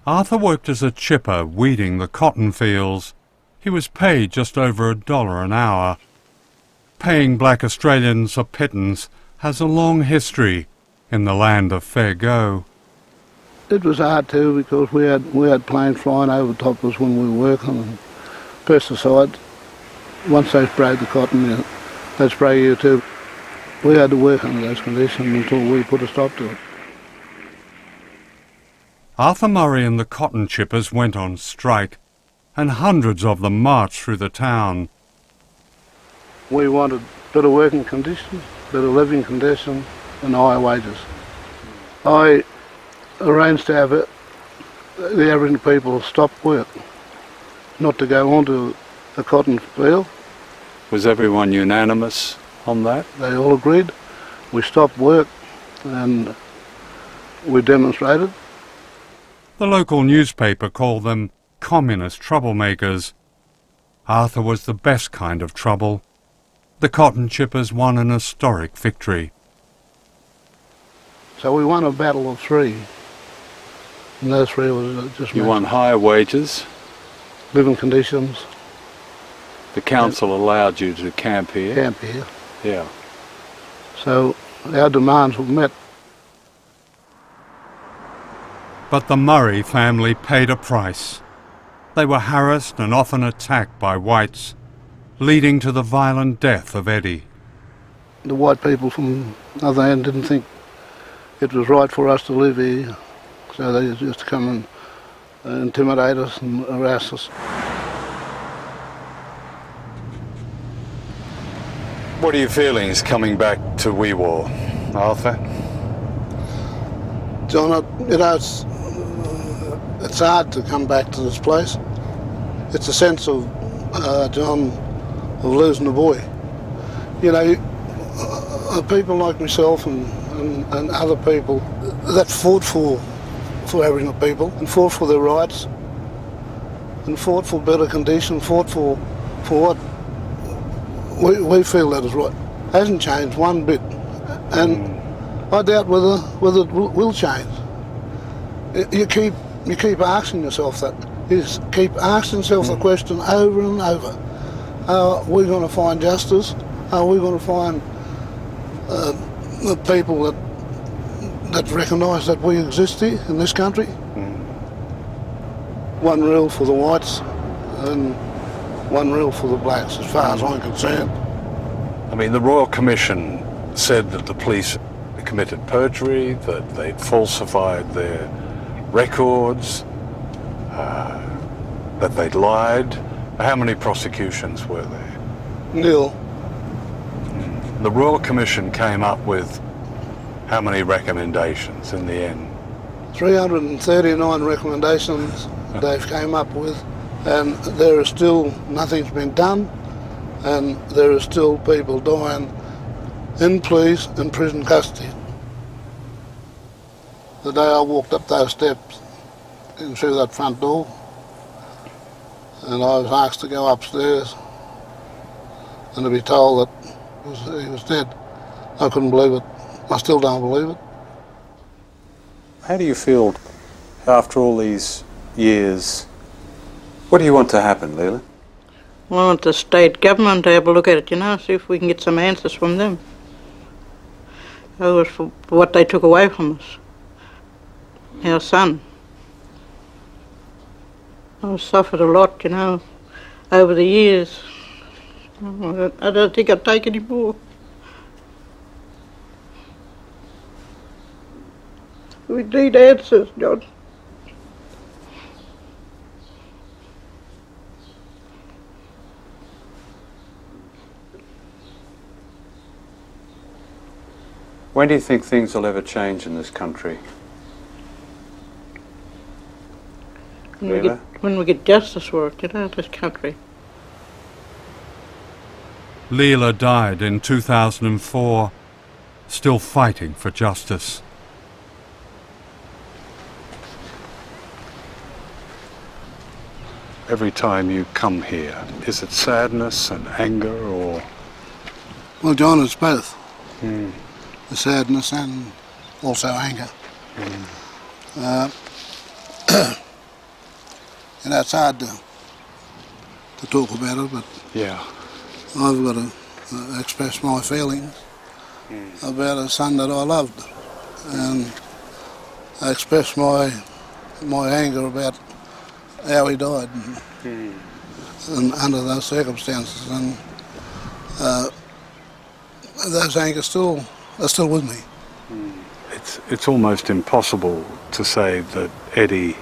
Arthur worked as a chipper weeding the cotton fields. He was paid just over $1 an hour. Paying black Australians a pittance has a long history in the land of fair go. It was hard too because we had planes flying over the top of us when we were working, and pesticides. Once they sprayed the cotton, they spray you too. We had to work under those conditions until we put a stop to it. Arthur Murray and the cotton chippers went on strike, and hundreds of them marched through the town. We wanted better working conditions, better living conditions, and higher wages. I arranged to have the Aboriginal people stop work, not to go onto the cotton field. Was everyone unanimous on that? They all agreed. We stopped work and we demonstrated. The local newspaper called them communist troublemakers. Arthur was the best kind of trouble. The cotton chippers won an historic victory. So we won a battle of 3. And those 3 was just... You won higher wages. Living conditions. The council allowed you to camp here. Camp here. Yeah. So our demands were met. But the Murray family paid a price. They were harassed and often attacked by whites, leading to the violent death of Eddie. The white people from the other end didn't think it was right for us to live here, so they used to come and intimidate us and harass us. What are your feelings coming back to Wee Waa, Arthur? John, you know, it's hard to come back to this place. It's a sense of, John, of losing a boy. You know, people like myself and other people that fought for Aboriginal people and fought for their rights and fought for better conditions, fought for what we feel that is right. It hasn't changed one bit, and I doubt whether it will change. You keep asking yourself that. You keep asking yourself the question over and over. Are we going to find justice? Are we going to find the people that recognise that we exist here in this country? One rule for the whites and one rule for the blacks, as far as I'm concerned. I mean, the Royal Commission said that the police committed perjury, that they'd falsified their records, that they'd lied. How many prosecutions were there? Nil. The Royal Commission came up with how many recommendations in the end? 339 recommendations they've came up with, and there is still nothing's been done, and there are still people dying in police and prison custody. The day I walked up those steps and through that front door, and I was asked to go upstairs and to be told that he was dead. I couldn't believe it. I still don't believe it. How do you feel after all these years? What do you want to happen, Leela? I want the state government to have a look at it, you know, see if we can get some answers from them. Over for what they took away from us. Our son. I've suffered a lot, you know, over the years. I don't think I'd take any more. We need answers, John. When do you think things will ever change in this country? When we get justice for it, you know, this country. Leela died in 2004, still fighting for justice. Every time you come here, is it sadness and anger or? Well, John, it's both. The sadness and also anger. You know, it's hard to talk about it, but yeah, I've got to express my feelings about a son that I loved, and I express my anger about how he died and under those circumstances, and those angers are still with me. It's almost impossible to say that Eddie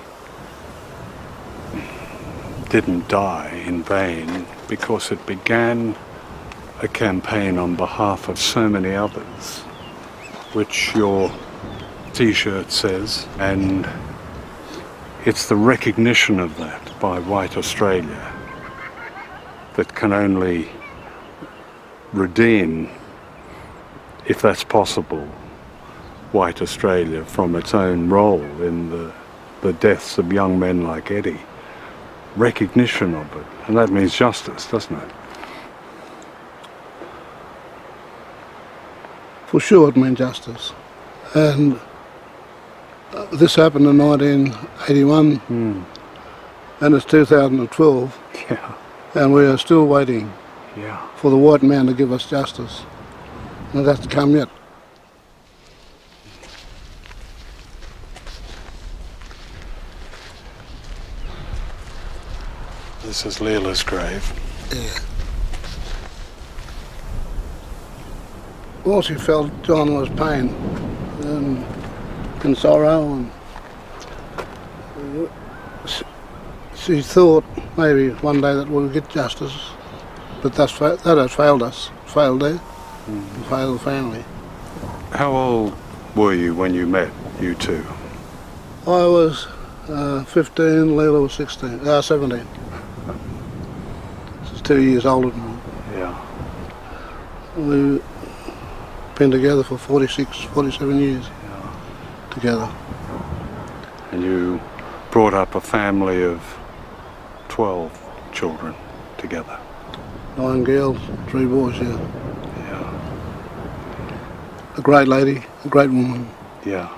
didn't die in vain, because it began a campaign on behalf of so many others. which your T-shirt says, and it's the recognition of that by white Australia that can only redeem, if that's possible, white Australia from its own role in the deaths of young men like Eddie. Recognition of it, and that means justice, doesn't it? For sure it meant justice. And this happened in 1981, and it's 2012, and we are still waiting for the white man to give us justice. And that's to come yet. This is Leila's grave. Yeah. All she felt, John, was pain and sorrow, and she thought maybe one day that we'll get justice, but that has failed us, failed her, and failed the family. How old were you when you met, you two? I was 15, Leila was 17. She's 2 years older than me. Yeah. We've been together for 47 years. Together. And you brought up a family of 12 children together. 9 girls, 3 boys, yeah. A great lady, a great woman. Yeah.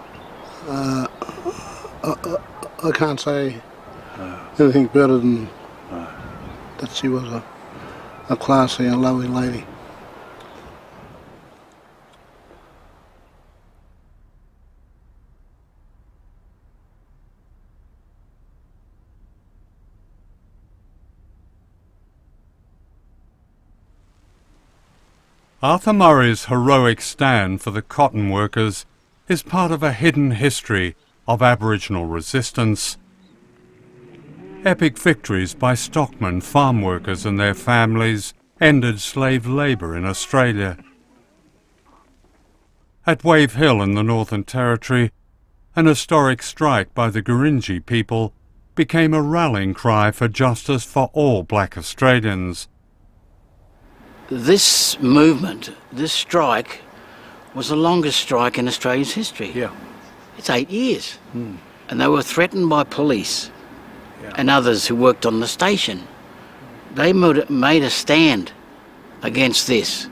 I can't say anything better than that she was a classy and lovely lady. Arthur Murray's heroic stand for the cotton workers is part of a hidden history of Aboriginal resistance. Epic victories by stockmen, farm workers and their families ended slave labour in Australia. At Wave Hill in the Northern Territory, an historic strike by the Gurindji people became a rallying cry for justice for all black Australians. This movement, this strike, was the longest strike in Australia's history. Yeah. It's 8 years. And they were threatened by police and others who worked on the station. They made a stand against this.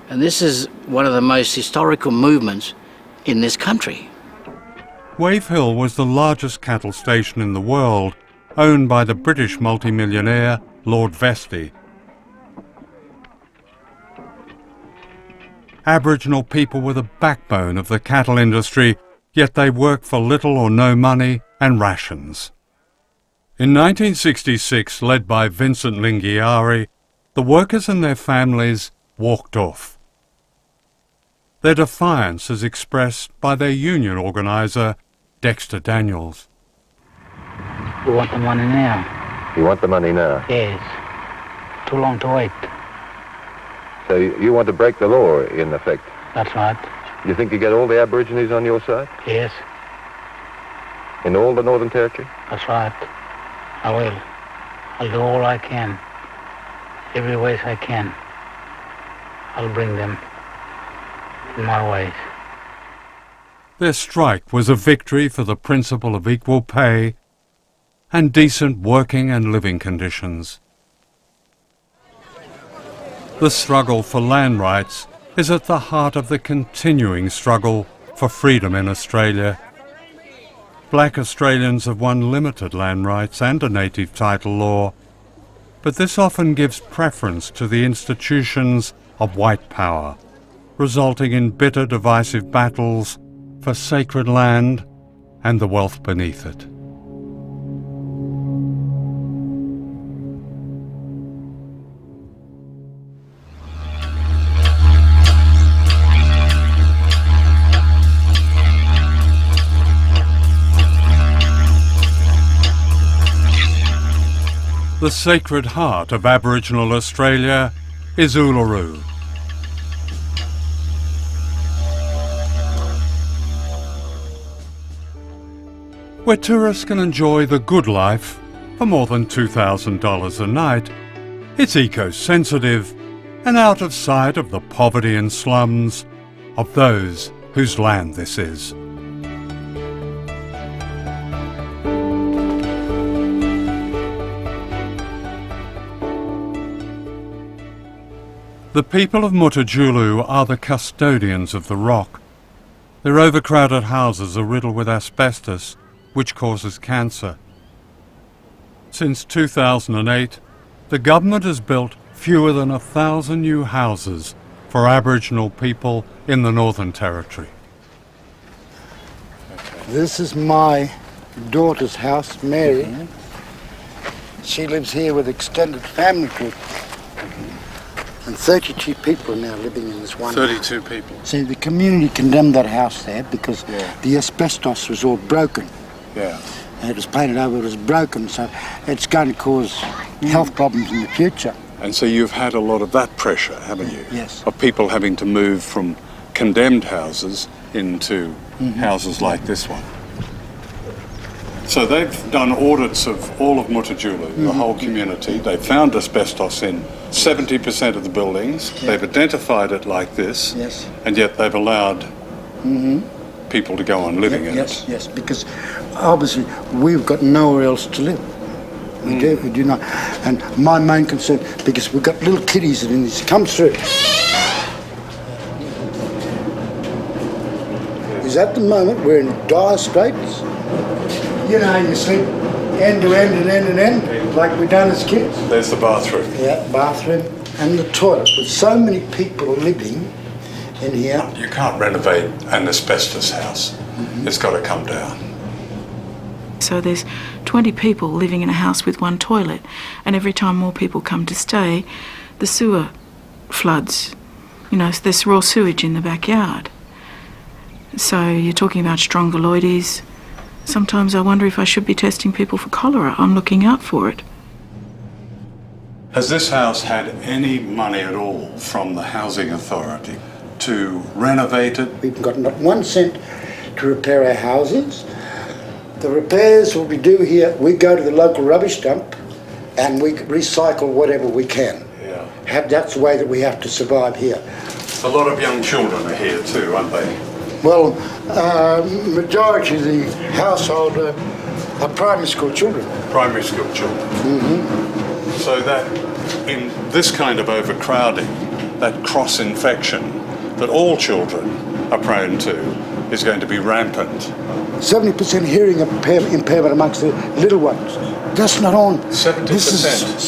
And this is one of the most historical movements in this country. Wave Hill was the largest cattle station in the world, owned by the British multimillionaire Lord Vestey. Aboriginal people were the backbone of the cattle industry, yet they worked for little or no money and rations. In 1966, led by Vincent Lingiari, the workers and their families walked off. Their defiance is expressed by their union organiser, Dexter Daniels. We want the money now. You want the money now? Yes. Too long to wait. So you want to break the law, in effect? That's right. You think you get all the Aborigines on your side? Yes. In all the Northern Territory? That's right. I will. I'll do all I can. Every ways I can. I'll bring them in my ways. Their strike was a victory for the principle of equal pay and decent working and living conditions. The struggle for land rights is at the heart of the continuing struggle for freedom in Australia. Black Australians have won limited land rights and a native title law, but this often gives preference to the institutions of white power, resulting in bitter divisive battles for sacred land and the wealth beneath it. The sacred heart of Aboriginal Australia is Uluru. where tourists can enjoy the good life for more than $2,000 a night. It's eco-sensitive and out of sight of the poverty and slums of those whose land this is. The people of Mutijulu are the custodians of the rock. Their overcrowded houses are riddled with asbestos, which causes cancer. Since 2008, the government has built fewer than 1,000 new houses for Aboriginal people in the Northern Territory. This is my daughter's house, Mary. She lives here with extended family group. And 32 people are now living in this one 32 house. people. See, the community condemned that house there because the asbestos was all broken. Yeah. And it was painted over, it was broken, so it's going to cause health problems in the future. And so you've had a lot of that pressure, haven't you? Yes. Of people having to move from condemned houses into houses like this one. So they've done audits of all of Mutijulu, the whole community. They've found asbestos in 70% of the buildings. They've identified it like this, and yet they've allowed people to go on living in it. Yes, because obviously we've got nowhere else to live. We do not. And my main concern, because we've got little kiddies that in this come through, is at the moment we're in dire straits. You know, you sleep end to end and end and end, like we done as kids. There's the bathroom. Yeah, bathroom and the toilet. With so many people living in here. You can't renovate an asbestos house. It's got to come down. So there's 20 people living in a house with one toilet, and every time more people come to stay, the sewer floods. You know, there's raw sewage in the backyard. So you're talking about strongyloides. Sometimes I wonder if I should be testing people for cholera. I'm looking out for it. Has this house had any money at all from the Housing Authority to renovate it? We've got not 1 cent to repair our houses. The repairs what we do here, we go to the local rubbish dump and we recycle whatever we can. That's the way that we have to survive here. A lot of young children are here too, aren't they? Well, majority of the household are primary school children. Primary school children. So that in this kind of overcrowding, that cross-infection that all children are prone to is going to be rampant. 70% hearing impairment amongst the little ones. That's not on. 70%? This is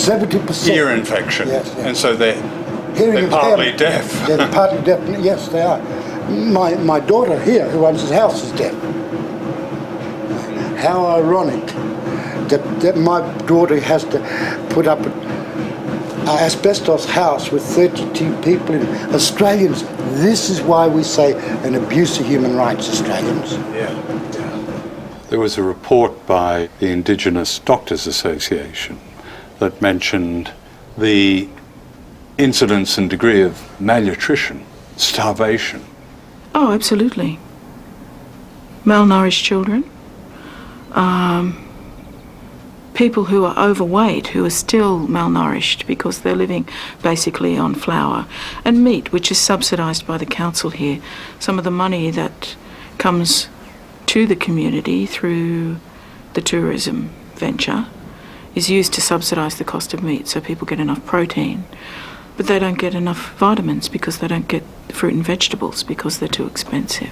70%. Ear infection. Yes. And so they're Hearing partly impairment. deaf. They're partly deaf. Yes, they are. My daughter here, who owns this house, is deaf. How ironic that my daughter has to put up an asbestos house with 32 people in it. Australians, this is why we say an abuse of human rights, Australians. There was a report by the Indigenous Doctors Association that mentioned the incidence and degree of malnutrition, starvation. Oh, absolutely. Malnourished children, people who are overweight, who are still malnourished because they're living basically on flour, and meat, which is subsidised by the council here. Some of the money that comes to the community through the tourism venture is used to subsidise the cost of meat, so people get enough protein. But they don't get enough vitamins because they don't get fruit and vegetables because they're too expensive.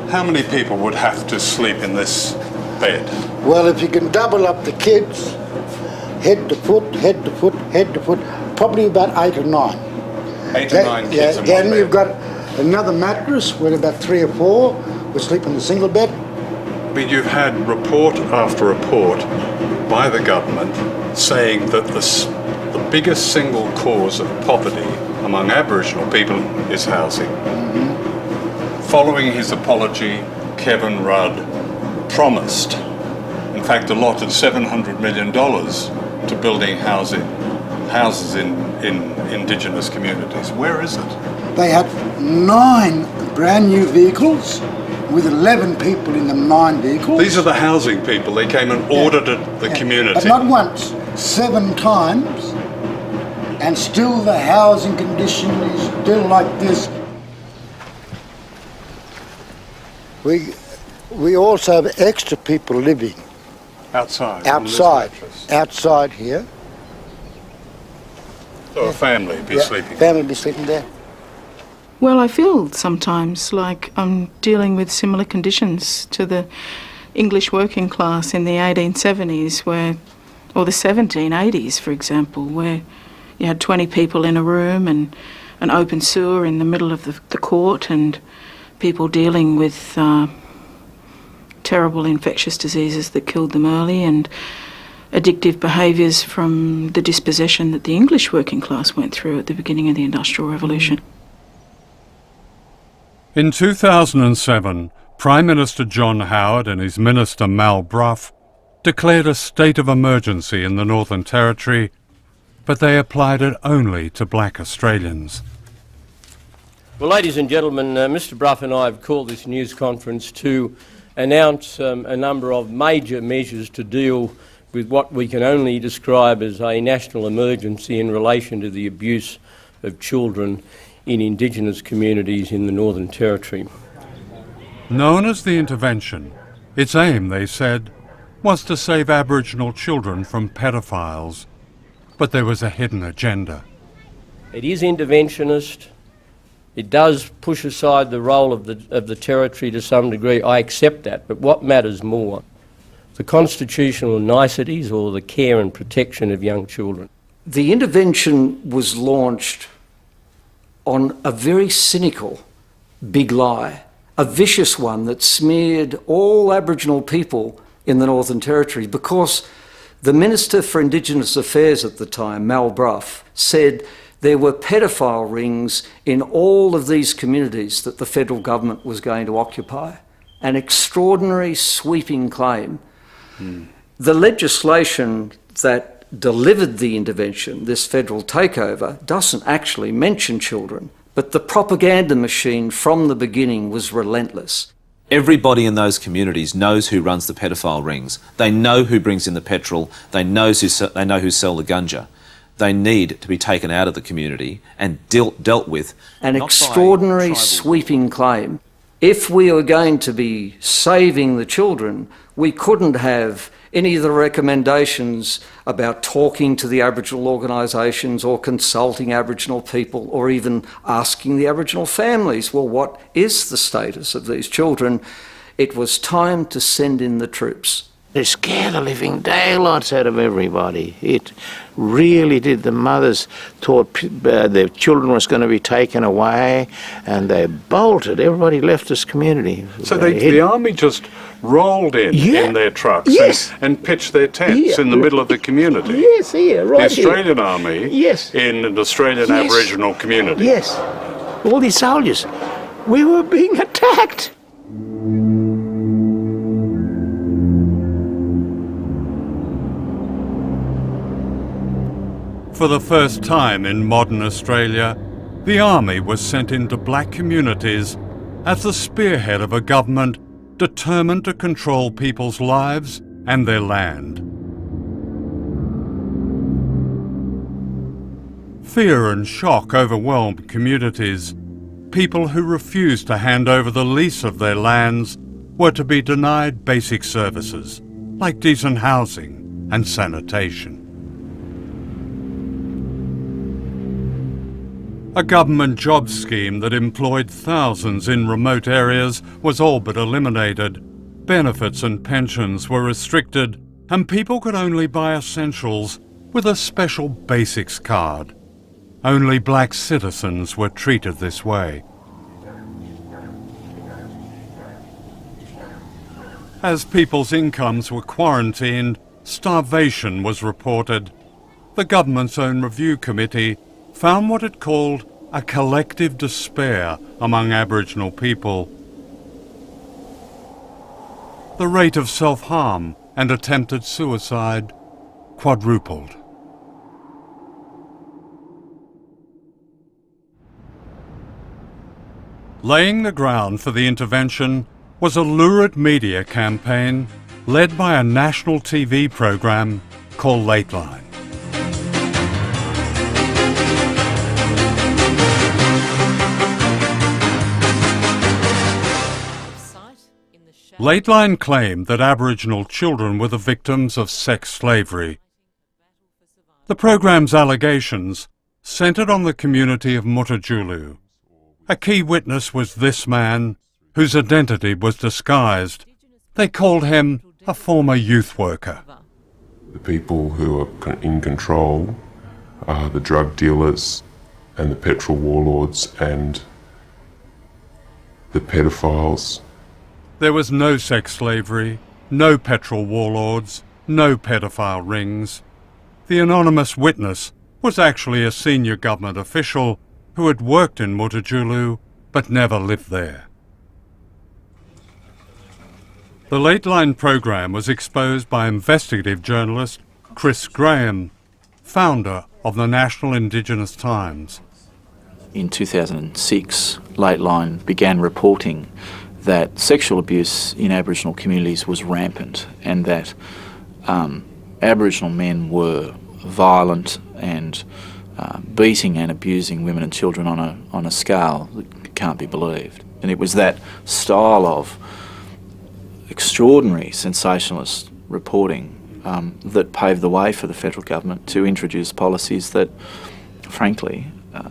How many people would have to sleep in this bed? Well, if you can double up the kids, head to foot, head to foot, head to foot, probably about 8 or 9. 8 or 9 kids in one Then bed. you've got another mattress with about 3 or 4 who sleep in a single bed. I mean, you've had report after report by the government saying that the biggest single cause of poverty among Aboriginal people is housing. Following his apology, Kevin Rudd promised, in fact, allotted $700 million to building houses in Indigenous communities. Where is it? They had 9 brand new vehicles, with 11 people in the 9 vehicles. These are the housing people. They came and audited the community. But not once, 7 times, and still the housing condition is still like this. We also have extra people living outside here. So a family be sleeping. Family be sleeping there. Well, I feel sometimes like I'm dealing with similar conditions to the English working class in the 1870s, or the 1780s, for example, where you had 20 people in a room and an open sewer in the middle of the court, and people dealing with terrible infectious diseases that killed them early, and addictive behaviours from the dispossession that the English working class went through at the beginning of the Industrial Revolution. In 2007, Prime Minister John Howard and his Minister Mal Brough declared a state of emergency in the Northern Territory, but they applied it only to black Australians. Well, ladies and gentlemen, Mr Brough and I have called this news conference to announce a number of major measures to deal with what we can only describe as a national emergency in relation to the abuse of children in Indigenous communities in the Northern Territory. Known as the intervention, its aim, they said, was to save Aboriginal children from pedophiles. But there was a hidden agenda. It is interventionist. It does push aside the role of the Territory to some degree. I accept that. But what matters more? The constitutional niceties or the care and protection of young children. The intervention was launched on a very cynical big lie, a vicious one that smeared all Aboriginal people in the Northern Territory, because the Minister for Indigenous Affairs at the time, Mal Brough, said there were pedophile rings in all of these communities that the federal government was going to occupy. An extraordinary sweeping claim. The legislation that delivered the intervention, this federal takeover, doesn't actually mention children, but the propaganda machine from the beginning was relentless. Everybody in those communities knows who runs the pedophile rings. They know who brings in the petrol. They know who sell the ganja. They need to be taken out of the community and dealt with. An extraordinary sweeping claim. If we are going to be saving the children, we couldn't have any of the recommendations about talking to the Aboriginal organisations or consulting Aboriginal people or even asking the Aboriginal families, well, what is the status of these children? It was time to send in the troops. They scared the living daylights out of everybody. It really did. The mothers thought their children was going to be taken away, and they bolted. Everybody left this community. So the army just rolled in their trucks and pitched their tents in the middle of the community. Yes, here, right The Australian Army in an Australian Aboriginal community. Yes, all these soldiers. We were being attacked. For the first time in modern Australia, the army was sent into black communities as the spearhead of a government determined to control people's lives and their land. Fear and shock overwhelmed communities. People who refused to hand over the lease of their lands were to be denied basic services like decent housing and sanitation. A government job scheme that employed thousands in remote areas was all but eliminated. Benefits and pensions were restricted, and people could only buy essentials with a special basics card. Only black citizens were treated this way. As people's incomes were quarantined, starvation was reported. The government's own review committee found what it called a collective despair among Aboriginal people. The rate of self-harm and attempted suicide quadrupled. Laying the ground for the intervention was a lurid media campaign led by a national TV program called Lateline. Lateline claimed that Aboriginal children were the victims of sex slavery. The programme's allegations centred on the community of Mutijulu. A key witness was this man, whose identity was disguised. They called him a former youth worker. The people who are in control are the drug dealers and the petrol warlords and the pedophiles. There was no sex slavery, no petrol warlords, no pedophile rings. The anonymous witness was actually a senior government official who had worked in Mutijulu but never lived there. The Lateline program was exposed by investigative journalist Chris Graham, founder of the National Indigenous Times. In 2006, Lateline began reporting that sexual abuse in Aboriginal communities was rampant and that Aboriginal men were violent and beating and abusing women and children on a scale that can't be believed. And it was that style of extraordinary sensationalist reporting that paved the way for the federal government to introduce policies that, frankly,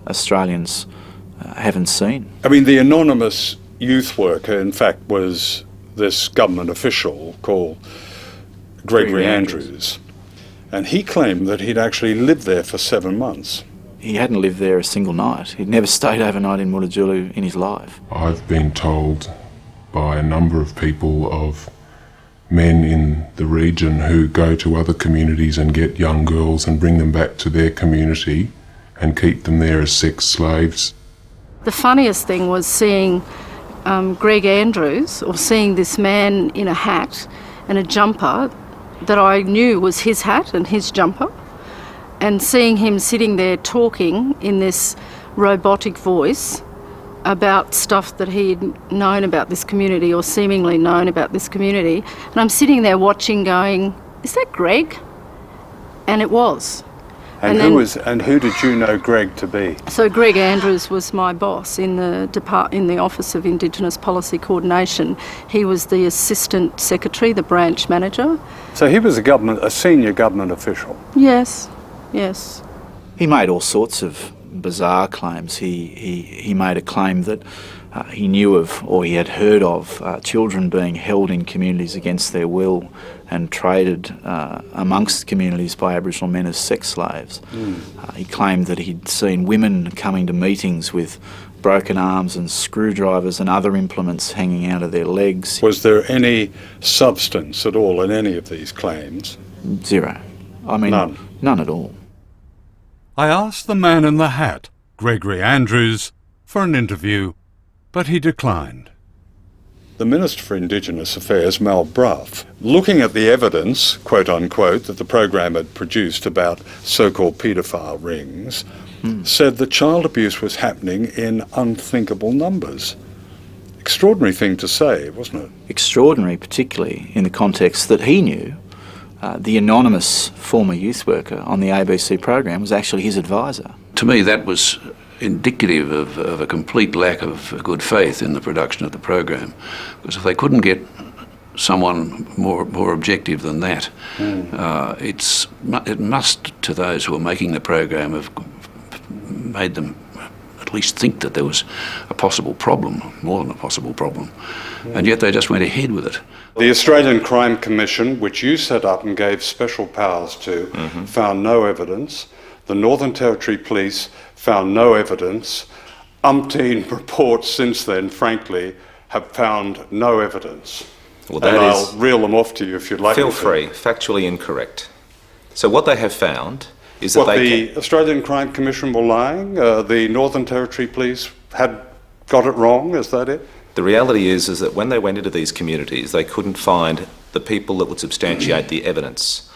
Australians haven't seen. I mean, the anonymous youth worker, in fact, was this government official called Gregory Andrews. And he claimed that he'd actually lived there for 7 months. He hadn't lived there a single night. He'd never stayed overnight in Mutijulu in his life. I've been told by a number of people of men in the region who go to other communities and get young girls and bring them back to their community and keep them there as sex slaves. The funniest thing was seeing Greg Andrews, or seeing this man in a hat and a jumper that I knew was his hat and his jumper, and seeing him sitting there talking in this robotic voice about stuff that he'd known about this community or seemingly known about this community. And I'm sitting there watching going, is that Greg? And it was. And who did you know Greg to be? So Greg Andrews was my boss in the Office of Indigenous Policy Coordination. He was the Assistant Secretary, the branch manager. So he was a senior government official? Yes, yes. He made all sorts of bizarre claims. He made a claim that he knew of, or he had heard of, children being held in communities against their will and traded amongst communities by Aboriginal men as sex slaves. He claimed that he'd seen women coming to meetings with broken arms and screwdrivers and other implements hanging out of their legs. Was there any substance at all in any of these claims? Zero. I mean, none at all. I asked the man in the hat, Gregory Andrews, for an interview, but he declined. The Minister for Indigenous Affairs, Mal Brough, looking at the evidence, quote unquote, that the program had produced about so-called paedophile rings, said that child abuse was happening in unthinkable numbers. Extraordinary thing to say, wasn't it? Extraordinary, particularly in the context that he knew the anonymous former youth worker on the ABC program was actually his advisor. To me, that was indicative of a complete lack of good faith in the production of the program, because if they couldn't get someone more objective than that, it must, to those who were making the program, have made them at least think that there was a possible problem, more than a possible problem, and yet they just went ahead with it. The Australian Crime Commission, which you set up and gave special powers to, found no evidence. The Northern Territory Police found no evidence. Umpteen reports since then, frankly, have found no evidence. Well, and I'll reel them off to you if you'd like. Feel free. Factually incorrect. So what they have found is that the Australian Crime Commission were lying? The Northern Territory Police had got it wrong? Is that it? The reality is that when they went into these communities, they couldn't find the people that would substantiate the evidence.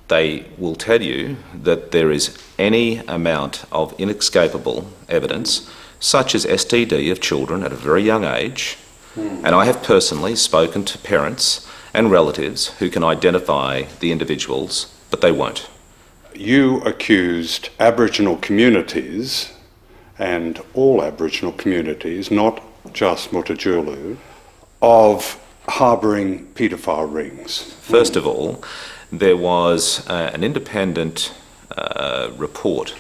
They will tell you that there is any amount of inescapable evidence, such as STD of children at a very young age, And I have personally spoken to parents and relatives who can identify the individuals, but they won't. You accused Aboriginal communities, and all Aboriginal communities, not just Mutijulu, of harbouring paedophile rings. First of all, there was an independent report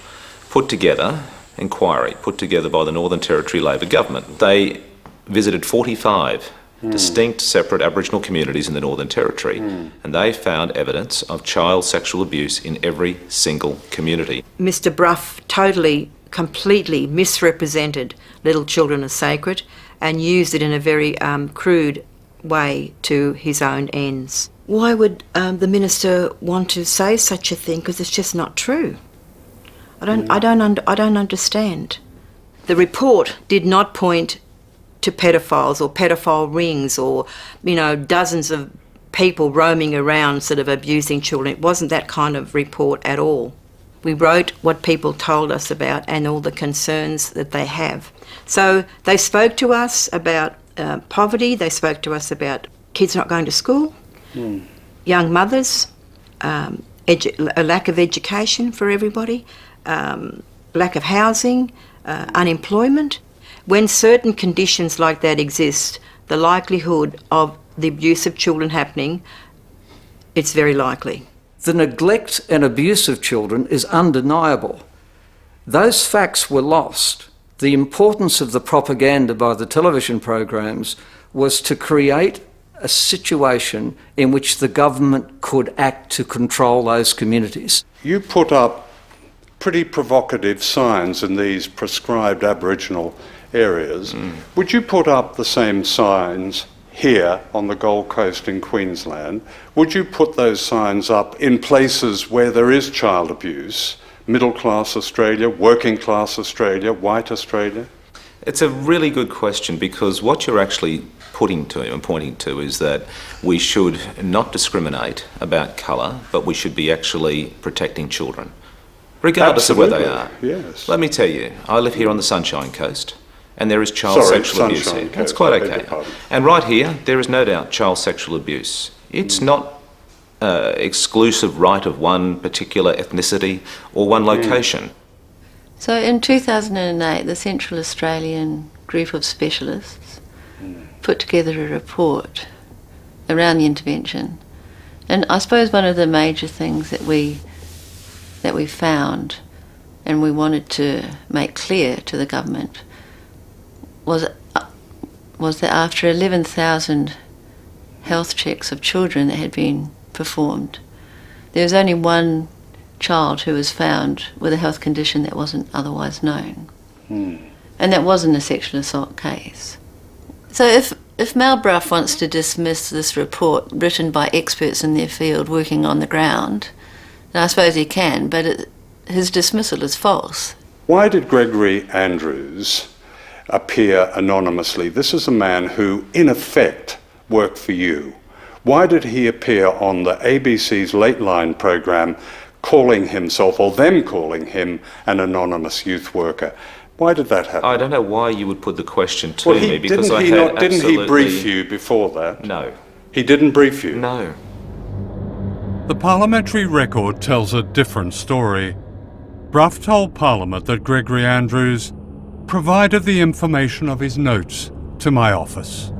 inquiry put together by the Northern Territory Labor Government. They visited 45 distinct separate Aboriginal communities in the Northern Territory, and they found evidence of child sexual abuse in every single community. Mr. Brough totally, completely misrepresented little children as sacred and used it in a very crude way to his own ends. Why would the minister want to say such a thing? Because it's just not true. I don't understand. The report did not point to pedophiles or pedophile rings or, dozens of people roaming around sort of abusing children. It wasn't that kind of report at all. We wrote what people told us about and all the concerns that they have. So they spoke to us about poverty, they spoke to us about kids not going to school, young mothers, a lack of education for everybody, lack of housing, unemployment. When certain conditions like that exist, the likelihood of the abuse of children happening, it's very likely. The neglect and abuse of children is undeniable. Those facts were lost. The importance of the propaganda by the television programs was to create a situation in which the government could act to control those communities. You put up pretty provocative signs in these prescribed Aboriginal areas. Would you put up the same signs here on the Gold Coast in Queensland? Would you put those signs up in places where there is child abuse? Middle class Australia, working class Australia, white Australia? It's a really good question, because what you're actually pointing to is that we should not discriminate about colour, but we should be actually protecting children, regardless of where they are. Yes. Let me tell you, I live here on the Sunshine Coast, and there is child sexual abuse here. That's quite okay. And right here, there is no doubt child sexual abuse. It's not exclusive right of one particular ethnicity or one location. So in 2008, the Central Australian group of specialists put together a report around the intervention. And I suppose one of the major things that we found and we wanted to make clear to the government was that after 11,000 health checks of children that had been performed, there was only one child who was found with a health condition that wasn't otherwise known. And that wasn't a sexual assault case. So if Mal Brough wants to dismiss this report written by experts in their field working on the ground, then I suppose he can, but his dismissal is false. Why did Gregory Andrews appear anonymously? This is a man who, in effect, worked for you. Why did he appear on the ABC's Late Line programme calling himself, or them calling him, an anonymous youth worker? Why did that happen? I don't know why you would put the question to me, because didn't he brief you before that? No. He didn't brief you? No. The parliamentary record tells a different story. Brough told Parliament that Gregory Andrews provided the information of his notes to my office.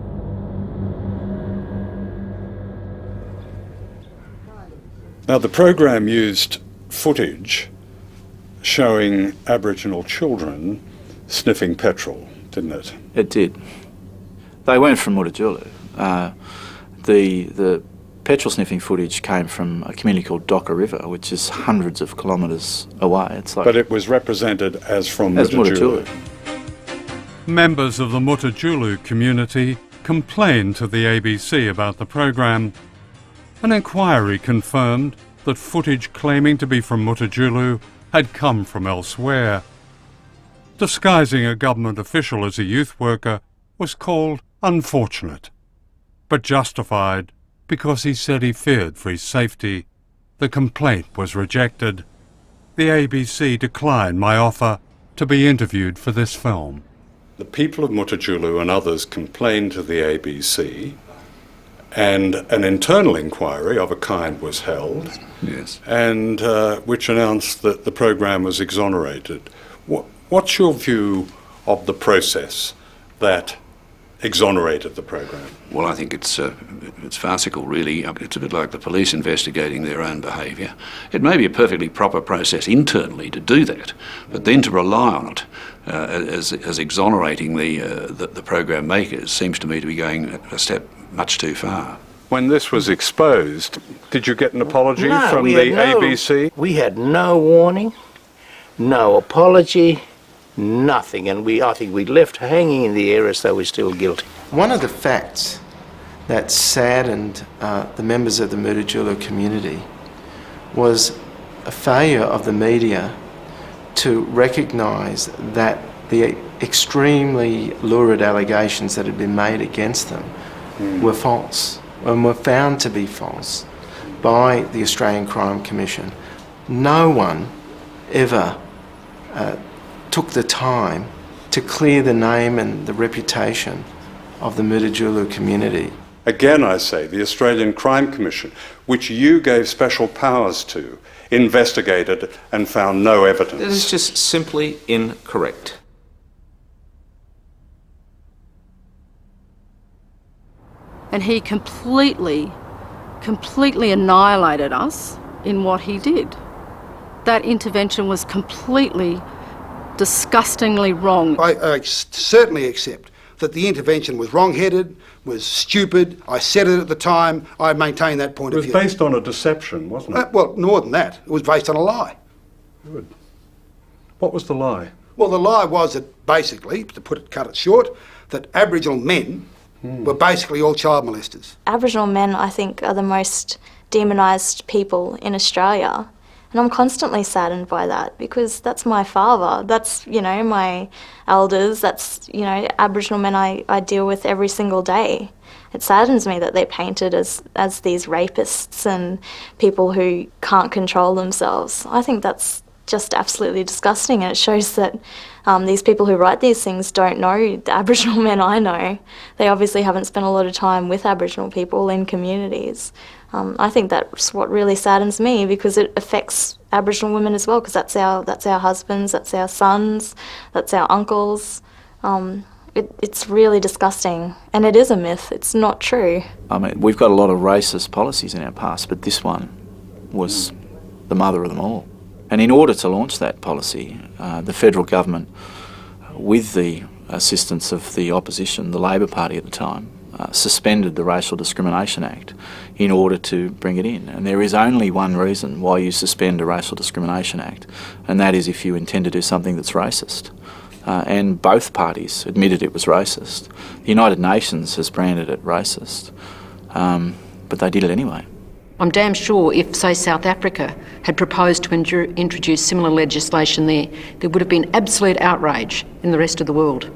Now, the program used footage showing Aboriginal children sniffing petrol, didn't it? It did. They weren't from Mutijulu. The petrol sniffing footage came from a community called Docker River, which is hundreds of kilometres away. It's like, but it was represented as from Mutijulu. Members of the Mutijulu community complained to the ABC about the program. An inquiry confirmed that footage claiming to be from Mutijulu had come from elsewhere. Disguising a government official as a youth worker was called unfortunate, but justified because he said he feared for his safety. The complaint was rejected. The ABC declined my offer to be interviewed for this film. the people of Mutijulu and others complained to the ABC, and an internal inquiry of a kind was held, yes, and which announced that the program was exonerated. What's your view of the process that exonerated the program? Well, I think it's farcical, really. It's a bit like the police investigating their own behaviour. It may be a perfectly proper process internally to do that, but then to rely on it as exonerating the program makers seems to me to be going a step much too far. When this was exposed, did you get an apology from the ABC? We had no warning, no apology, nothing, and I think we left hanging in the air as though we're still guilty. One of the facts that saddened the members of the Mutijulu community was a failure of the media to recognise that the extremely lurid allegations that had been made against them were false and were found to be false by the Australian Crime Commission. No one ever took the time to clear the name and the reputation of the Mutijulu community. Again, I say, the Australian Crime Commission, which you gave special powers to, investigated and found no evidence. That is just simply incorrect. And he completely annihilated us in what he did. That intervention was completely, disgustingly wrong. I certainly accept that the intervention was wrong-headed, was stupid. I said it at the time. I maintain that point of view. It was based on a deception, wasn't it? Well, more than that. It was based on a lie. Good. What was the lie? Well, the lie was that basically, to cut it short, that Aboriginal men were basically all child molesters. Aboriginal men, I think, are the most demonised people in Australia. And I'm constantly saddened by that because that's my father, that's, my elders, that's, Aboriginal men I deal with every single day. It saddens me that they're painted as these rapists and people who can't control themselves. I think that's just absolutely disgusting, and it shows that these people who write these things don't know the Aboriginal men I know. They obviously haven't spent a lot of time with Aboriginal people in communities. I think that's what really saddens me because it affects Aboriginal women as well because that's our husbands, that's our sons, that's our uncles. It's really disgusting, and it is a myth. It's not true. I mean, we've got a lot of racist policies in our past, but this one was the mother of them all. And in order to launch that policy, the federal government, with the assistance of the opposition, the Labor Party at the time, suspended the Racial Discrimination Act in order to bring it in. And there is only one reason why you suspend a Racial Discrimination Act, and that is if you intend to do something that's racist. And both parties admitted it was racist. The United Nations has branded it racist, but they did it anyway. I'm damn sure if, say, South Africa had proposed to introduce similar legislation there would have been absolute outrage in the rest of the world.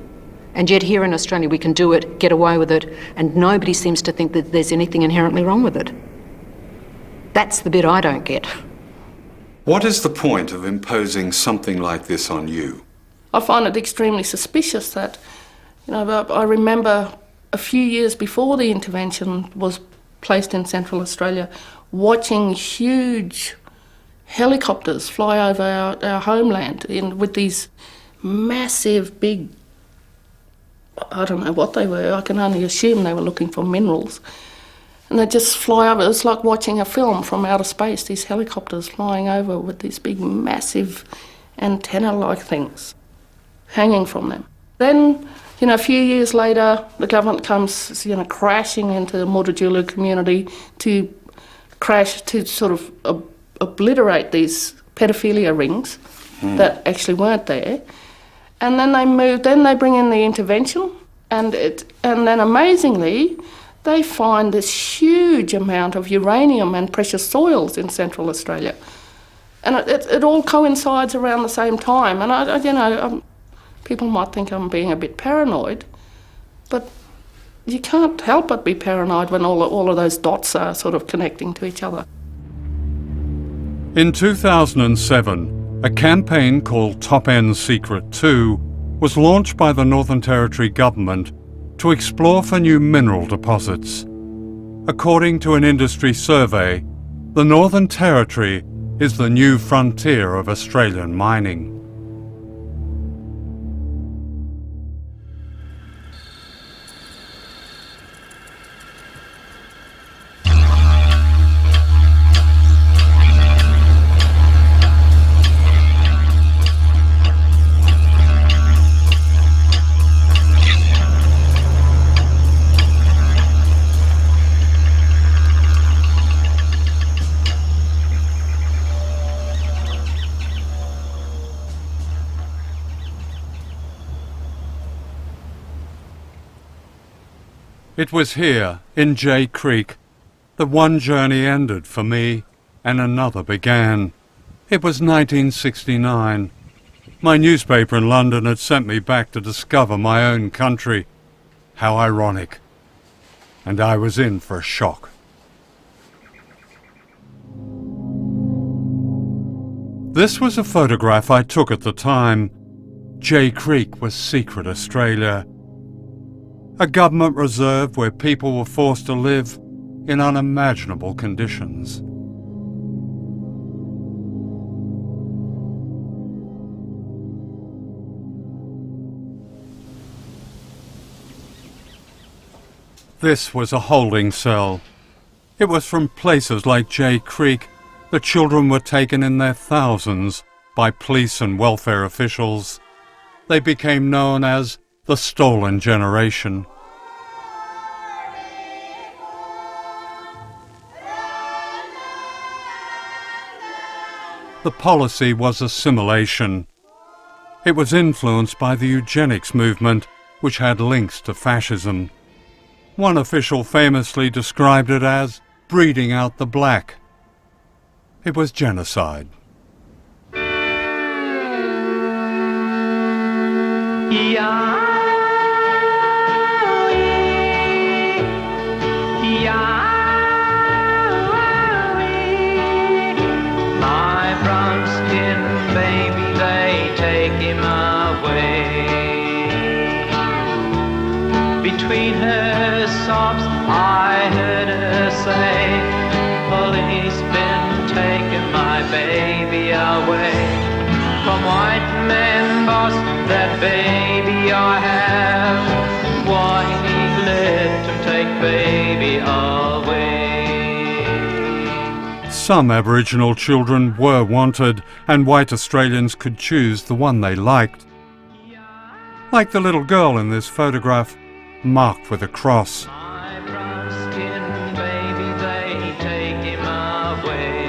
And yet here in Australia we can do it, get away with it, and nobody seems to think that there's anything inherently wrong with it. That's the bit I don't get. What is the point of imposing something like this on you? I find it extremely suspicious that, I remember a few years before the intervention was placed in Central Australia, watching huge helicopters fly over our homeland with these massive, big, I don't know what they were, I can only assume they were looking for minerals. And they just fly over. It was like watching a film from outer space, these helicopters flying over with these big, massive antenna-like things hanging from them. Then, a few years later, the government comes, crashing into the Mutijulu community to sort of obliterate these pedophilia rings that actually weren't there. And then they bring in the intervention, and then amazingly, they find this huge amount of uranium and precious soils in Central Australia. And it all coincides around the same time. And people might think I'm being a bit paranoid, but you can't help but be paranoid when all of those dots are sort of connecting to each other. In 2007, a campaign called Top End Secret 2 was launched by the Northern Territory government to explore for new mineral deposits. According to an industry survey, the Northern Territory is the new frontier of Australian mining. It was here, in Jay Creek, that one journey ended for me and another began. It was 1969. My newspaper in London had sent me back to discover my own country. How ironic. And I was in for a shock. This was a photograph I took at the time. Jay Creek was secret Australia. A government reserve where people were forced to live in unimaginable conditions. This was a holding cell. It was from places like Jay Creek that children were taken in their thousands by police and welfare officials. They became known as the Stolen Generation. The policy was assimilation. It was influenced by the eugenics movement, which had links to fascism. One official famously described it as breeding out the black. It was genocide. My brown skin baby, they take him away. Between her sobs I heard her say, policemen taking my baby away. From white men boss, that baby I have. Why he let him take baby away? Some Aboriginal children were wanted, and white Australians could choose the one they liked. Like the little girl in this photograph, marked with a cross. My brown skin baby, they take him away.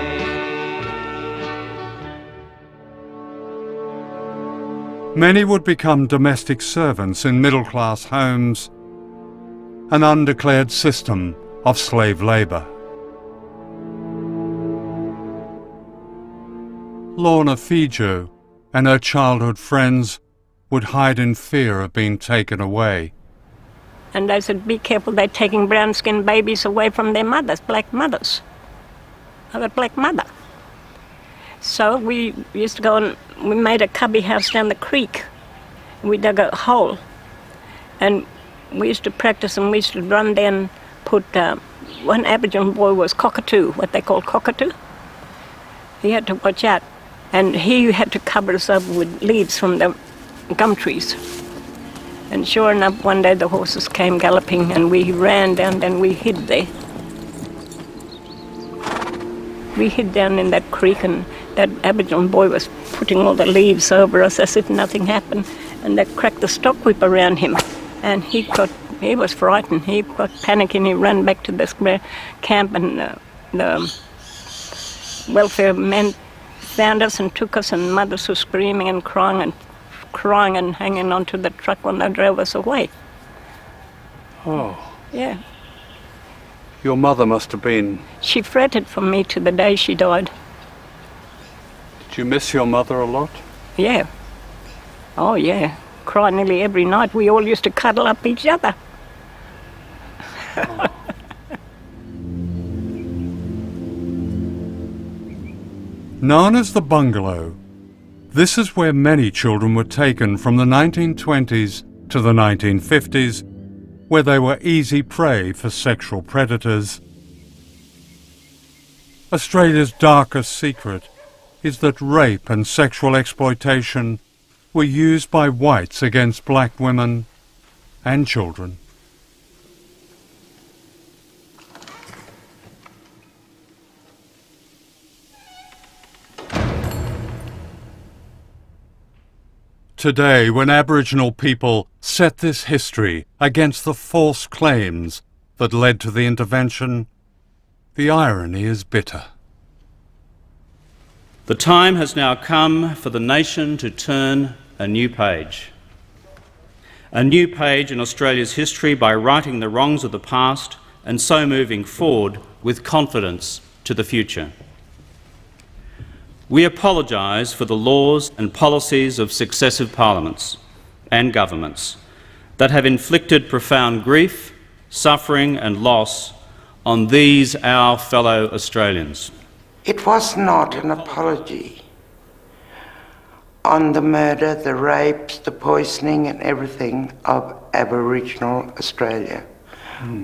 Many would become domestic servants in middle-class homes, an undeclared system of slave labour. Lorna Fijo and her childhood friends would hide in fear of being taken away. And they said, be careful, they're taking brown-skinned babies away from their mothers, black mothers. I have a black mother. So we used to go and we made a cubby house down the creek. We dug a hole. And we used to practice and we used to run there and put, one Aboriginal boy was cockatoo, what they call cockatoo. He had to watch out. And he had to cover us up with leaves from the gum trees. And sure enough, one day the horses came galloping and we ran down and we hid there. We hid down in that creek and that Aboriginal boy was putting all the leaves over us as if nothing happened. And they cracked the stock whip around him. And he was frightened. He got panicking. He ran back to the square camp and the welfare men found us and took us, and mothers were screaming and crying and hanging onto the truck when they drove us away. Oh. Yeah. Your mother must have been... She fretted for me to the day she died. Did you miss your mother a lot? Yeah. Oh, yeah. Cry nearly every night. We all used to cuddle up each other. Oh. Known as the bungalow, This is where many children were taken from the 1920s to the 1950s, where they were easy prey for sexual predators. Australia's darkest secret is that rape and sexual exploitation were used by whites against black women and children. Today, when Aboriginal people set this history against the false claims that led to the intervention, the irony is bitter. The time has now come for the nation to turn a new page. A new page in Australia's history by righting the wrongs of the past and so moving forward with confidence to the future. We apologise for the laws and policies of successive parliaments and governments that have inflicted profound grief, suffering and loss on these our fellow Australians. It was not an apology on the murder, the rapes, the poisoning and everything of Aboriginal Australia,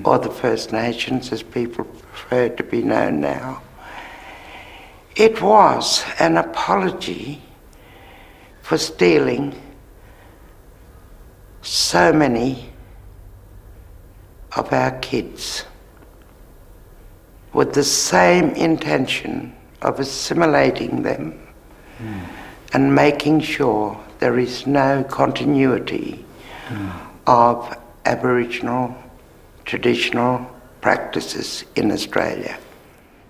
or the First Nations as people prefer to be known now. It was an apology for stealing so many of our kids with the same intention of assimilating them and making sure there is no continuity of Aboriginal traditional practices in Australia.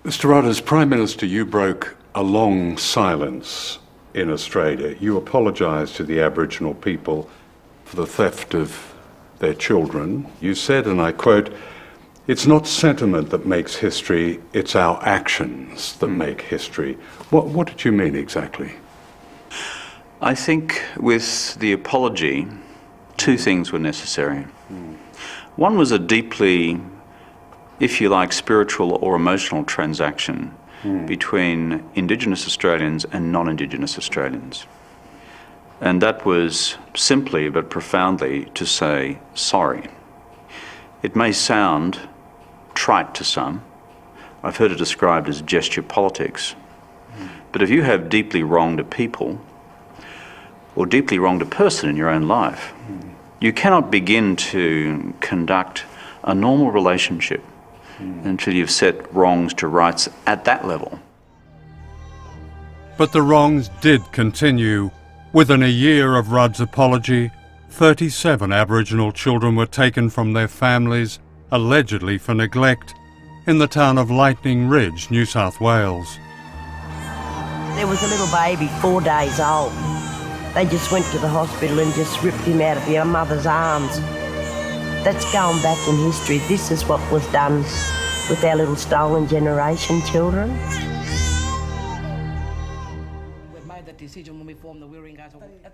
Mr. Rudd, as Prime Minister, you broke a long silence in Australia. You apologised to the Aboriginal people for the theft of their children. You said, and I quote, "It's not sentiment that makes history, it's our actions that make history." What did you mean exactly? I think with the apology, two things were necessary. One was a deeply, if you like, spiritual or emotional transaction between Indigenous Australians and non-Indigenous Australians. And that was simply but profoundly to say sorry. It may sound trite to some. I've heard it described as gesture politics. But if you have deeply wronged a people or deeply wronged a person in your own life, you cannot begin to conduct a normal relationship until you've set wrongs to rights at that level. But the wrongs did continue. Within a year of Rudd's apology, 37 Aboriginal children were taken from their families, allegedly for neglect, in the town of Lightning Ridge, New South Wales. There was a little baby, 4 days old. They just went to the hospital and just ripped him out of your mother's arms. That's going back in history. This is what was done with our little stolen generation children.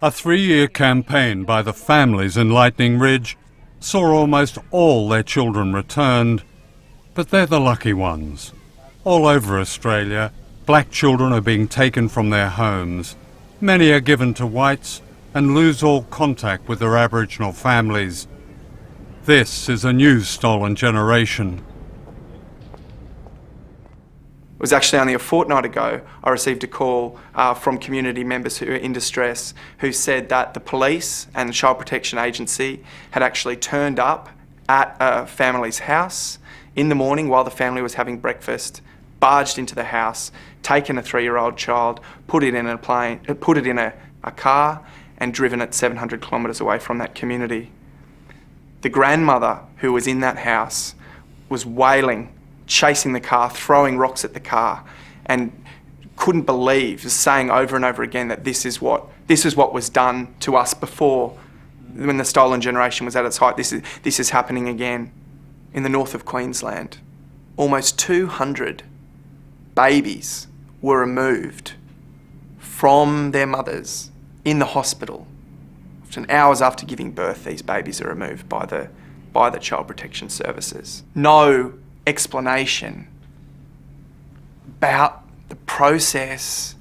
A 3-year campaign by the families in Lightning Ridge saw almost all their children returned, but they're the lucky ones. All over Australia, black children are being taken from their homes. Many are given to whites and lose all contact with their Aboriginal families. This is a new stolen generation. It was actually only a fortnight ago I received a call from community members who are in distress who said that the police and the Child Protection Agency had actually turned up at a family's house in the morning while the family was having breakfast, barged into the house, taken a 3-year-old child, put it in a car and driven it 700 kilometres away from that community. The grandmother who was in that house was wailing, chasing the car, throwing rocks at the car, and couldn't believe, was saying over and over again that this is what was done to us before, when the stolen generation was at its height. This is happening again. In the north of Queensland, almost 200 babies were removed from their mothers in the hospital. Often hours after giving birth, these babies are removed by the Child Protection Services. No explanation about the process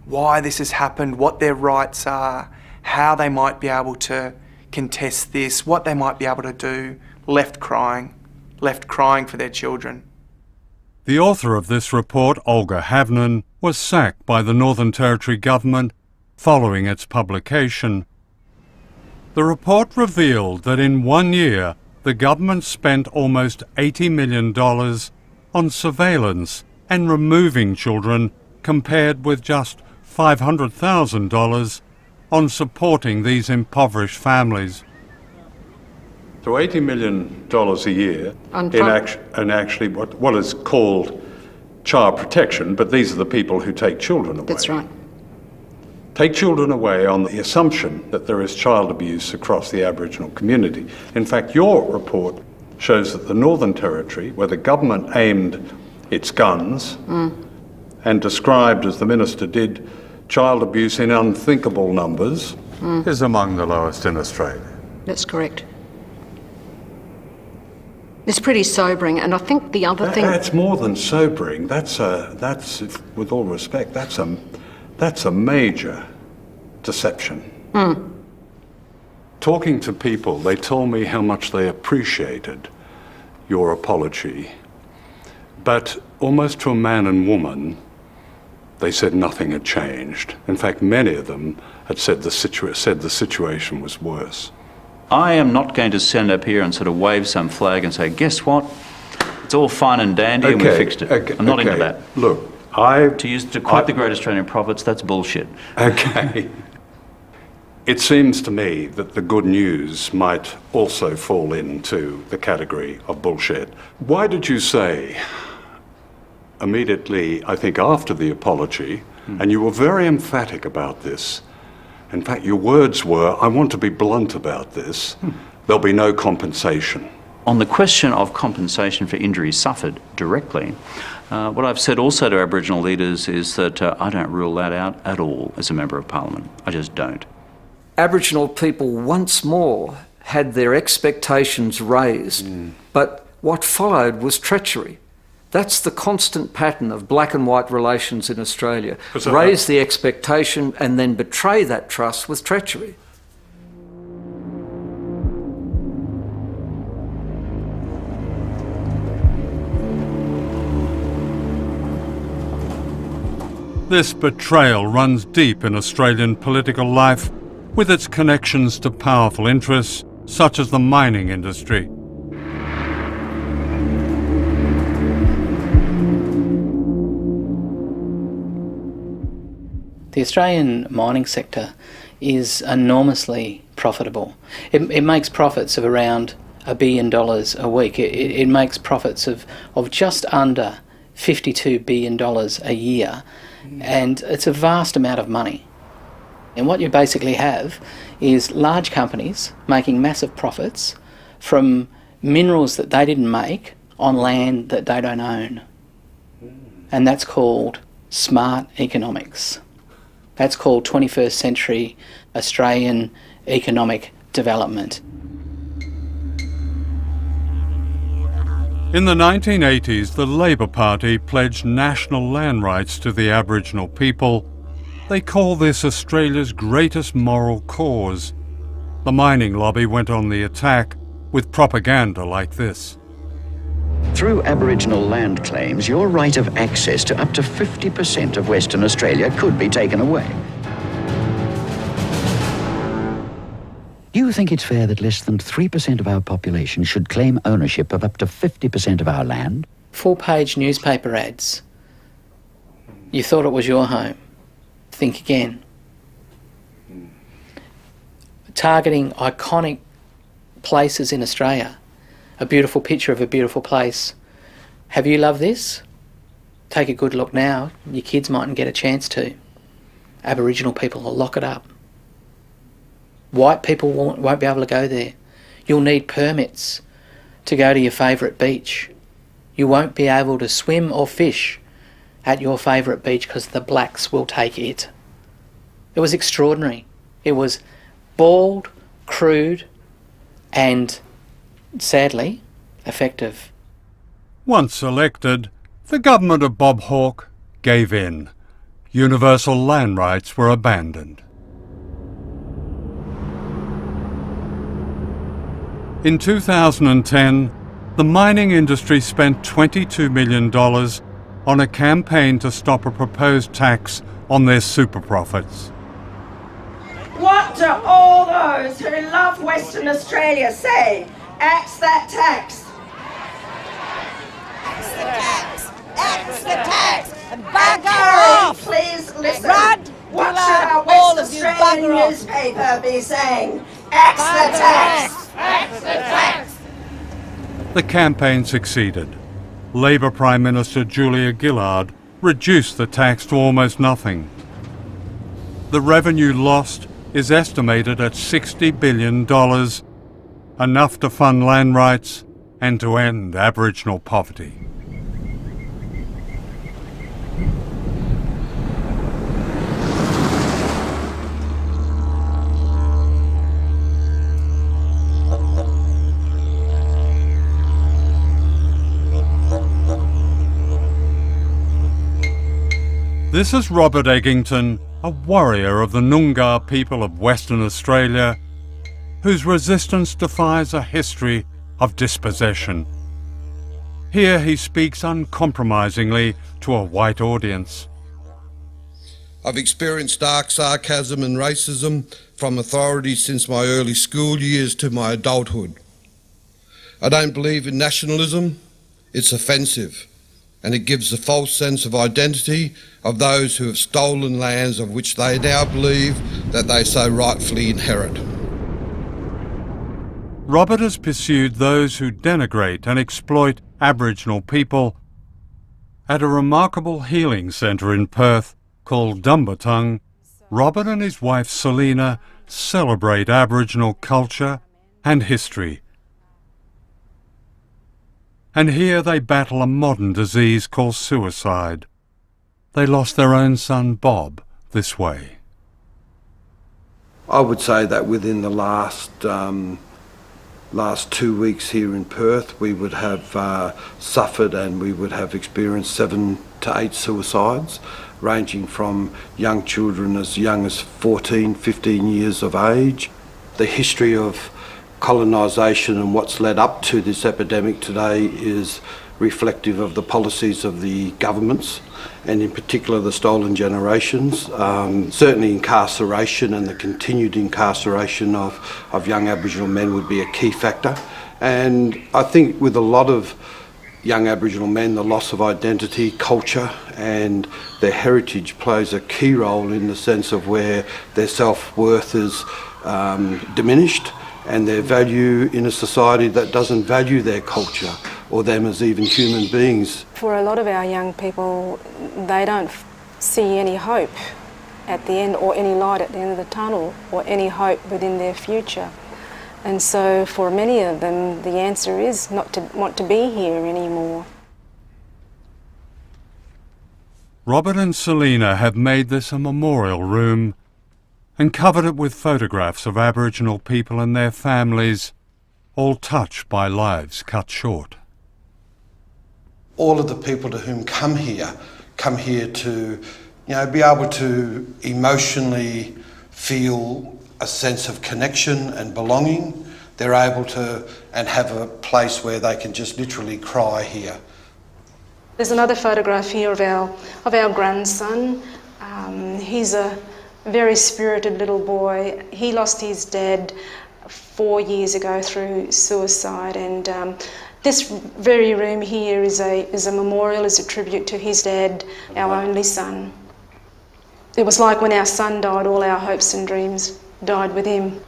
why this has happened, what their rights are, how they might be able to contest this, what they might be able to do, left crying for their children. The author of this report, Olga Havnen, was sacked by the Northern Territory government following its publication. The report revealed that in 1 year, the government spent almost $80 million on surveillance and removing children, compared with just $500,000 on supporting these impoverished families. So $80 million a year in actually what is called child protection, but these are the people who take children away. That's right. Take children away on the assumption that there is child abuse across the Aboriginal community. In fact, your report shows that the Northern Territory, where the government aimed its guns and described, as the Minister did, child abuse in unthinkable numbers, is among the lowest in Australia. That's correct. It's pretty sobering, and I think the other thing... That's more than sobering. That's, with all respect, that's a major deception. Talking to people, they told me how much they appreciated your apology, but almost to a man and woman, they said nothing had changed. In fact, many of them had said the situation was worse. I am not going to stand up here and sort of wave some flag and say, guess what? It's all fine and dandy and we fixed it. I'm not into that. Look, To quote the great Australian prophets, that's bullshit. Okay. It seems to me that the good news might also fall into the category of bullshit. Why did you say immediately, I think after the apology, and you were very emphatic about this, in fact your words were, I want to be blunt about this, there'll be no compensation. On the question of compensation for injuries suffered directly, what I've said also to Aboriginal leaders is that I don't rule that out at all as a Member of Parliament. I just don't. Aboriginal people once more had their expectations raised, but what followed was treachery. That's the constant pattern of black and white relations in Australia. Raise the expectation and then betray that trust with treachery. This betrayal runs deep in Australian political life, with its connections to powerful interests such as the mining industry. The Australian mining sector is enormously profitable. It makes profits of around $1 billion a week. It makes profits of just under $52 billion a year, and it's a vast amount of money. And what you basically have is large companies making massive profits from minerals that they didn't make on land that they don't own. And that's called smart economics. That's called 21st century Australian economic development. In the 1980s, the Labor Party pledged national land rights to the Aboriginal people. They call this Australia's greatest moral cause. The mining lobby went on the attack with propaganda like this. Through Aboriginal land claims, your right of access to up to 50% of Western Australia could be taken away. Do you think it's fair that less than 3% of our population should claim ownership of up to 50% of our land? 4-page newspaper ads. You thought it was your home. Think again. Targeting iconic places in Australia. A beautiful picture of a beautiful place. Have you loved this? Take a good look now. Your kids mightn't get a chance to. Aboriginal people will lock it up. White people won't be able to go there. You'll need permits to go to your favourite beach. You won't be able to swim or fish at your favourite beach because the blacks will take it. It was extraordinary. It was bald, crude, and sadly, effective. Once elected, the government of Bob Hawke gave in. universal land rights were abandoned. In 2010, the mining industry spent $22 million on a campaign to stop a proposed tax on their super profits. What do all those who love Western Australia say? Axe that tax! Axe the tax! Axe the tax! And bugger Carrie, off! please listen. Rudd, What Gillard, should our all West of you Australian bugger off. newspaper be saying? Axe Bugger the tax! off. Axe the tax! The campaign succeeded. Labour Prime Minister Julia Gillard reduced the tax to almost nothing. The revenue lost is estimated at $60 billion, enough to fund land rights and to end Aboriginal poverty. This is Robert Eggington, a warrior of the Noongar people of Western Australia, whose resistance defies a history of dispossession. Here he speaks uncompromisingly to a white audience. I've experienced dark sarcasm and racism from authorities since my early school years to my adulthood. I don't believe in nationalism. It's offensive, and it gives a false sense of identity of those who have stolen lands of which they now believe that they so rightfully inherit. Robert has pursued those who denigrate and exploit Aboriginal people. At a remarkable healing centre in Perth called Dumbartung, Robert and his wife Selina celebrate Aboriginal culture and history. And here they battle a modern disease called suicide. They lost their own son Bob this way. I would say that within the last 2 weeks here in Perth, we would have suffered and we would have experienced 7 to 8 suicides, ranging from young children as young as 14, 15 years of age. The history of colonisation and what's led up to this epidemic today is reflective of the policies of the governments, and in particular the stolen generations. Certainly incarceration and the continued incarceration of young Aboriginal men would be a key factor. And I think with a lot of young Aboriginal men, the loss of identity, culture and their heritage plays a key role in the sense of where their self-worth is diminished and their value in a society that doesn't value their culture or them as even human beings. For a lot of our young people, they don't see any hope at the end, or any light at the end of the tunnel, or any hope within their future. And so for many of them, the answer is not to want to be here anymore. Robert and Selina have made this a memorial room and covered it with photographs of Aboriginal people and their families, all touched by lives cut short. All of the people to whom come here to, be able to emotionally feel a sense of connection and belonging. They're able to and have a place where they can just literally cry here. There's another photograph here of our grandson. He's a very spirited little boy. He lost his dad 4 years ago through suicide, and this very room here is a memorial, is a tribute to his dad, our only son. It was like when our son died, all our hopes and dreams died with him.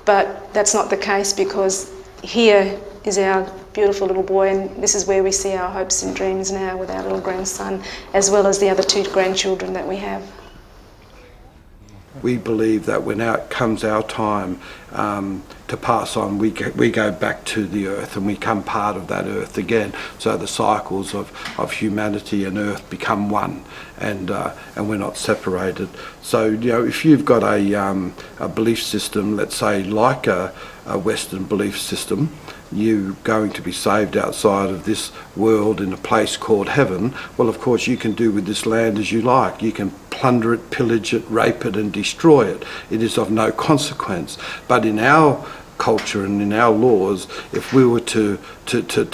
But that's not the case, because here is our beautiful little boy, and this is where we see our hopes and dreams now with our little grandson, as well as the other 2 grandchildren that we have. We believe that when comes our time to pass on, we go back to the earth and we become part of that earth again. So the cycles of humanity and earth become one, and we're not separated. So if you've got a belief system, let's say like a Western belief system, you're going to be saved outside of this world in a place called heaven. Well, of course, you can do with this land as you like. You can plunder it, pillage it, rape it and destroy it. It is of no consequence. But in our culture and in our laws, if we were to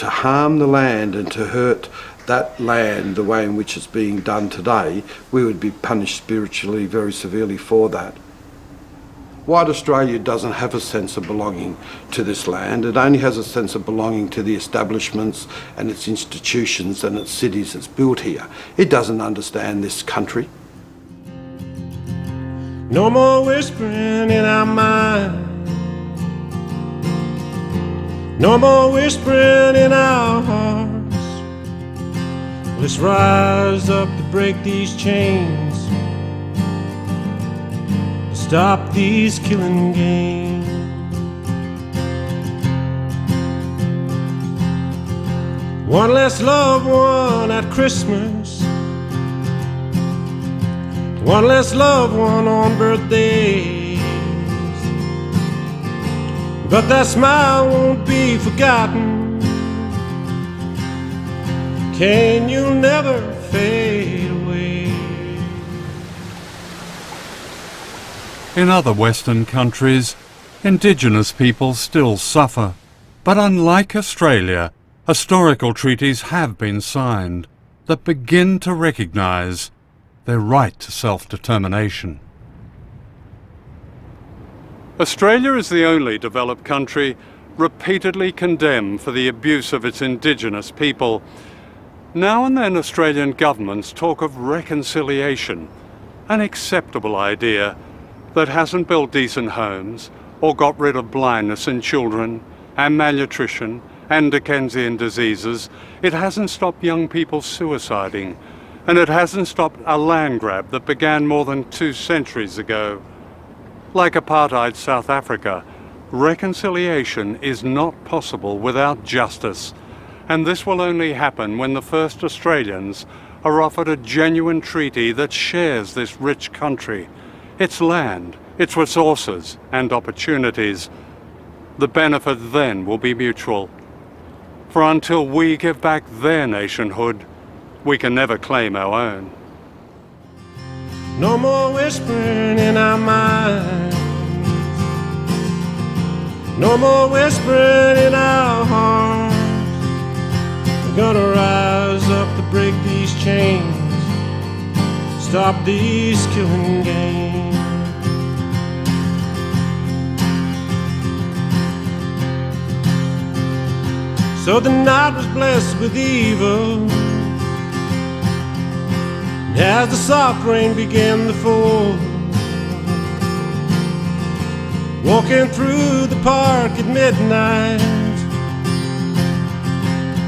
harm the land and to hurt that land the way in which it's being done today, we would be punished spiritually very severely for that. White Australia doesn't have a sense of belonging to this land. It only has a sense of belonging to the establishments and its institutions and its cities that's built here. It doesn't understand this country. No more whispering in our mind. No more whispering in our hearts. Let's rise up to break these chains. Stop these killing games. One less loved one at Christmas. One less loved one on birthdays. But that smile won't be forgotten. Can you never fade away? In other Western countries, Indigenous people still suffer. But unlike Australia, historical treaties have been signed that begin to recognise their right to self-determination. Australia is the only developed country repeatedly condemned for the abuse of its Indigenous people. Now and then Australian governments talk of reconciliation, an acceptable idea that hasn't built decent homes or got rid of blindness in children and malnutrition and Dickensian diseases. It hasn't stopped young people suiciding, and it hasn't stopped a land grab that began more than 2 centuries ago. Like apartheid South Africa, reconciliation is not possible without justice, and this will only happen when the first Australians are offered a genuine treaty that shares this rich country, its land, its resources and opportunities. The benefit then will be mutual. For until we give back their nationhood, we can never claim our own. No more whispering in our minds. No more whispering in our hearts. We're gonna rise up to break these chains. Stop these killing games. So the night was blessed with evil. As the soft rain began to fall, walking through the park at midnight,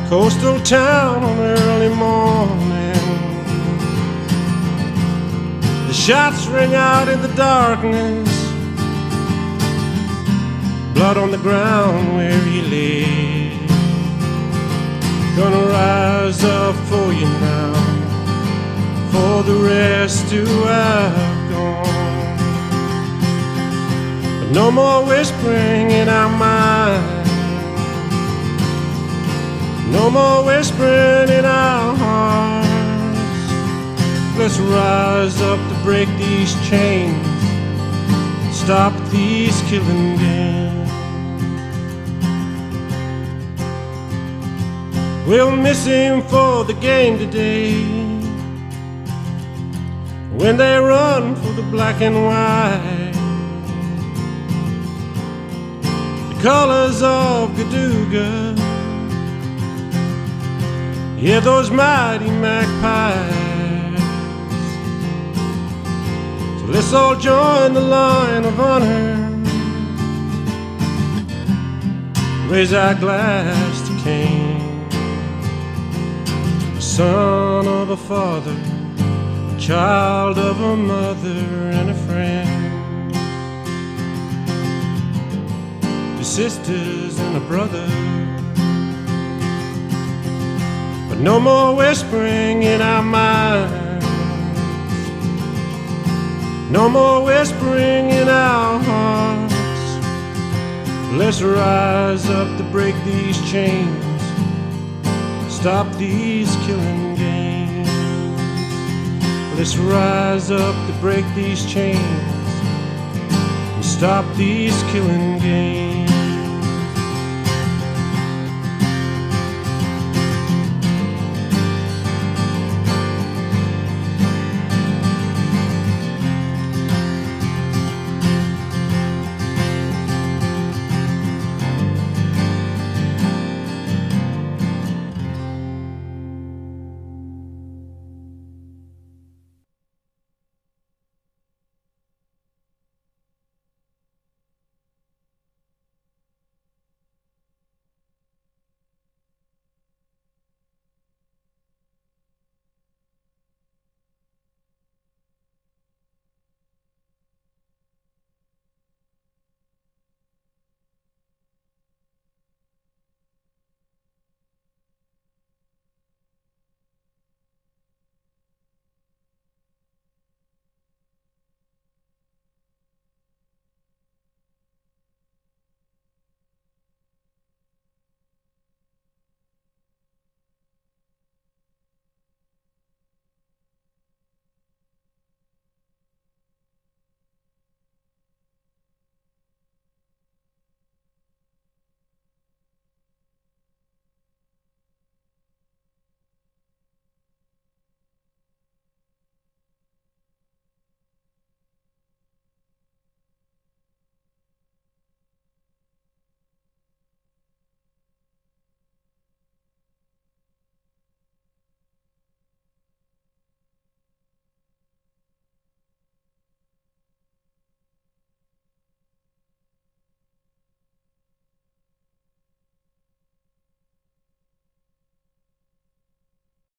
coastal town on early morning. The shots rang out in the darkness, blood on the ground where he lay. Gonna rise up for you now, for the rest who have gone. But no more whispering in our minds. No more whispering in our hearts. Let's rise up to break these chains. Stop these killing games. We'll miss him for the game today, when they run for the black and white, the colors of Gaduga, yeah, those mighty magpies. So let's all join the line of honor, raise our glass to Cain, son of a father, child of a mother and a friend, your sisters and a brother. But no more whispering in our minds. No more whispering in our hearts. Let's rise up to break these chains. Stop these killing games. Let's rise up to break these chains and stop these killing games.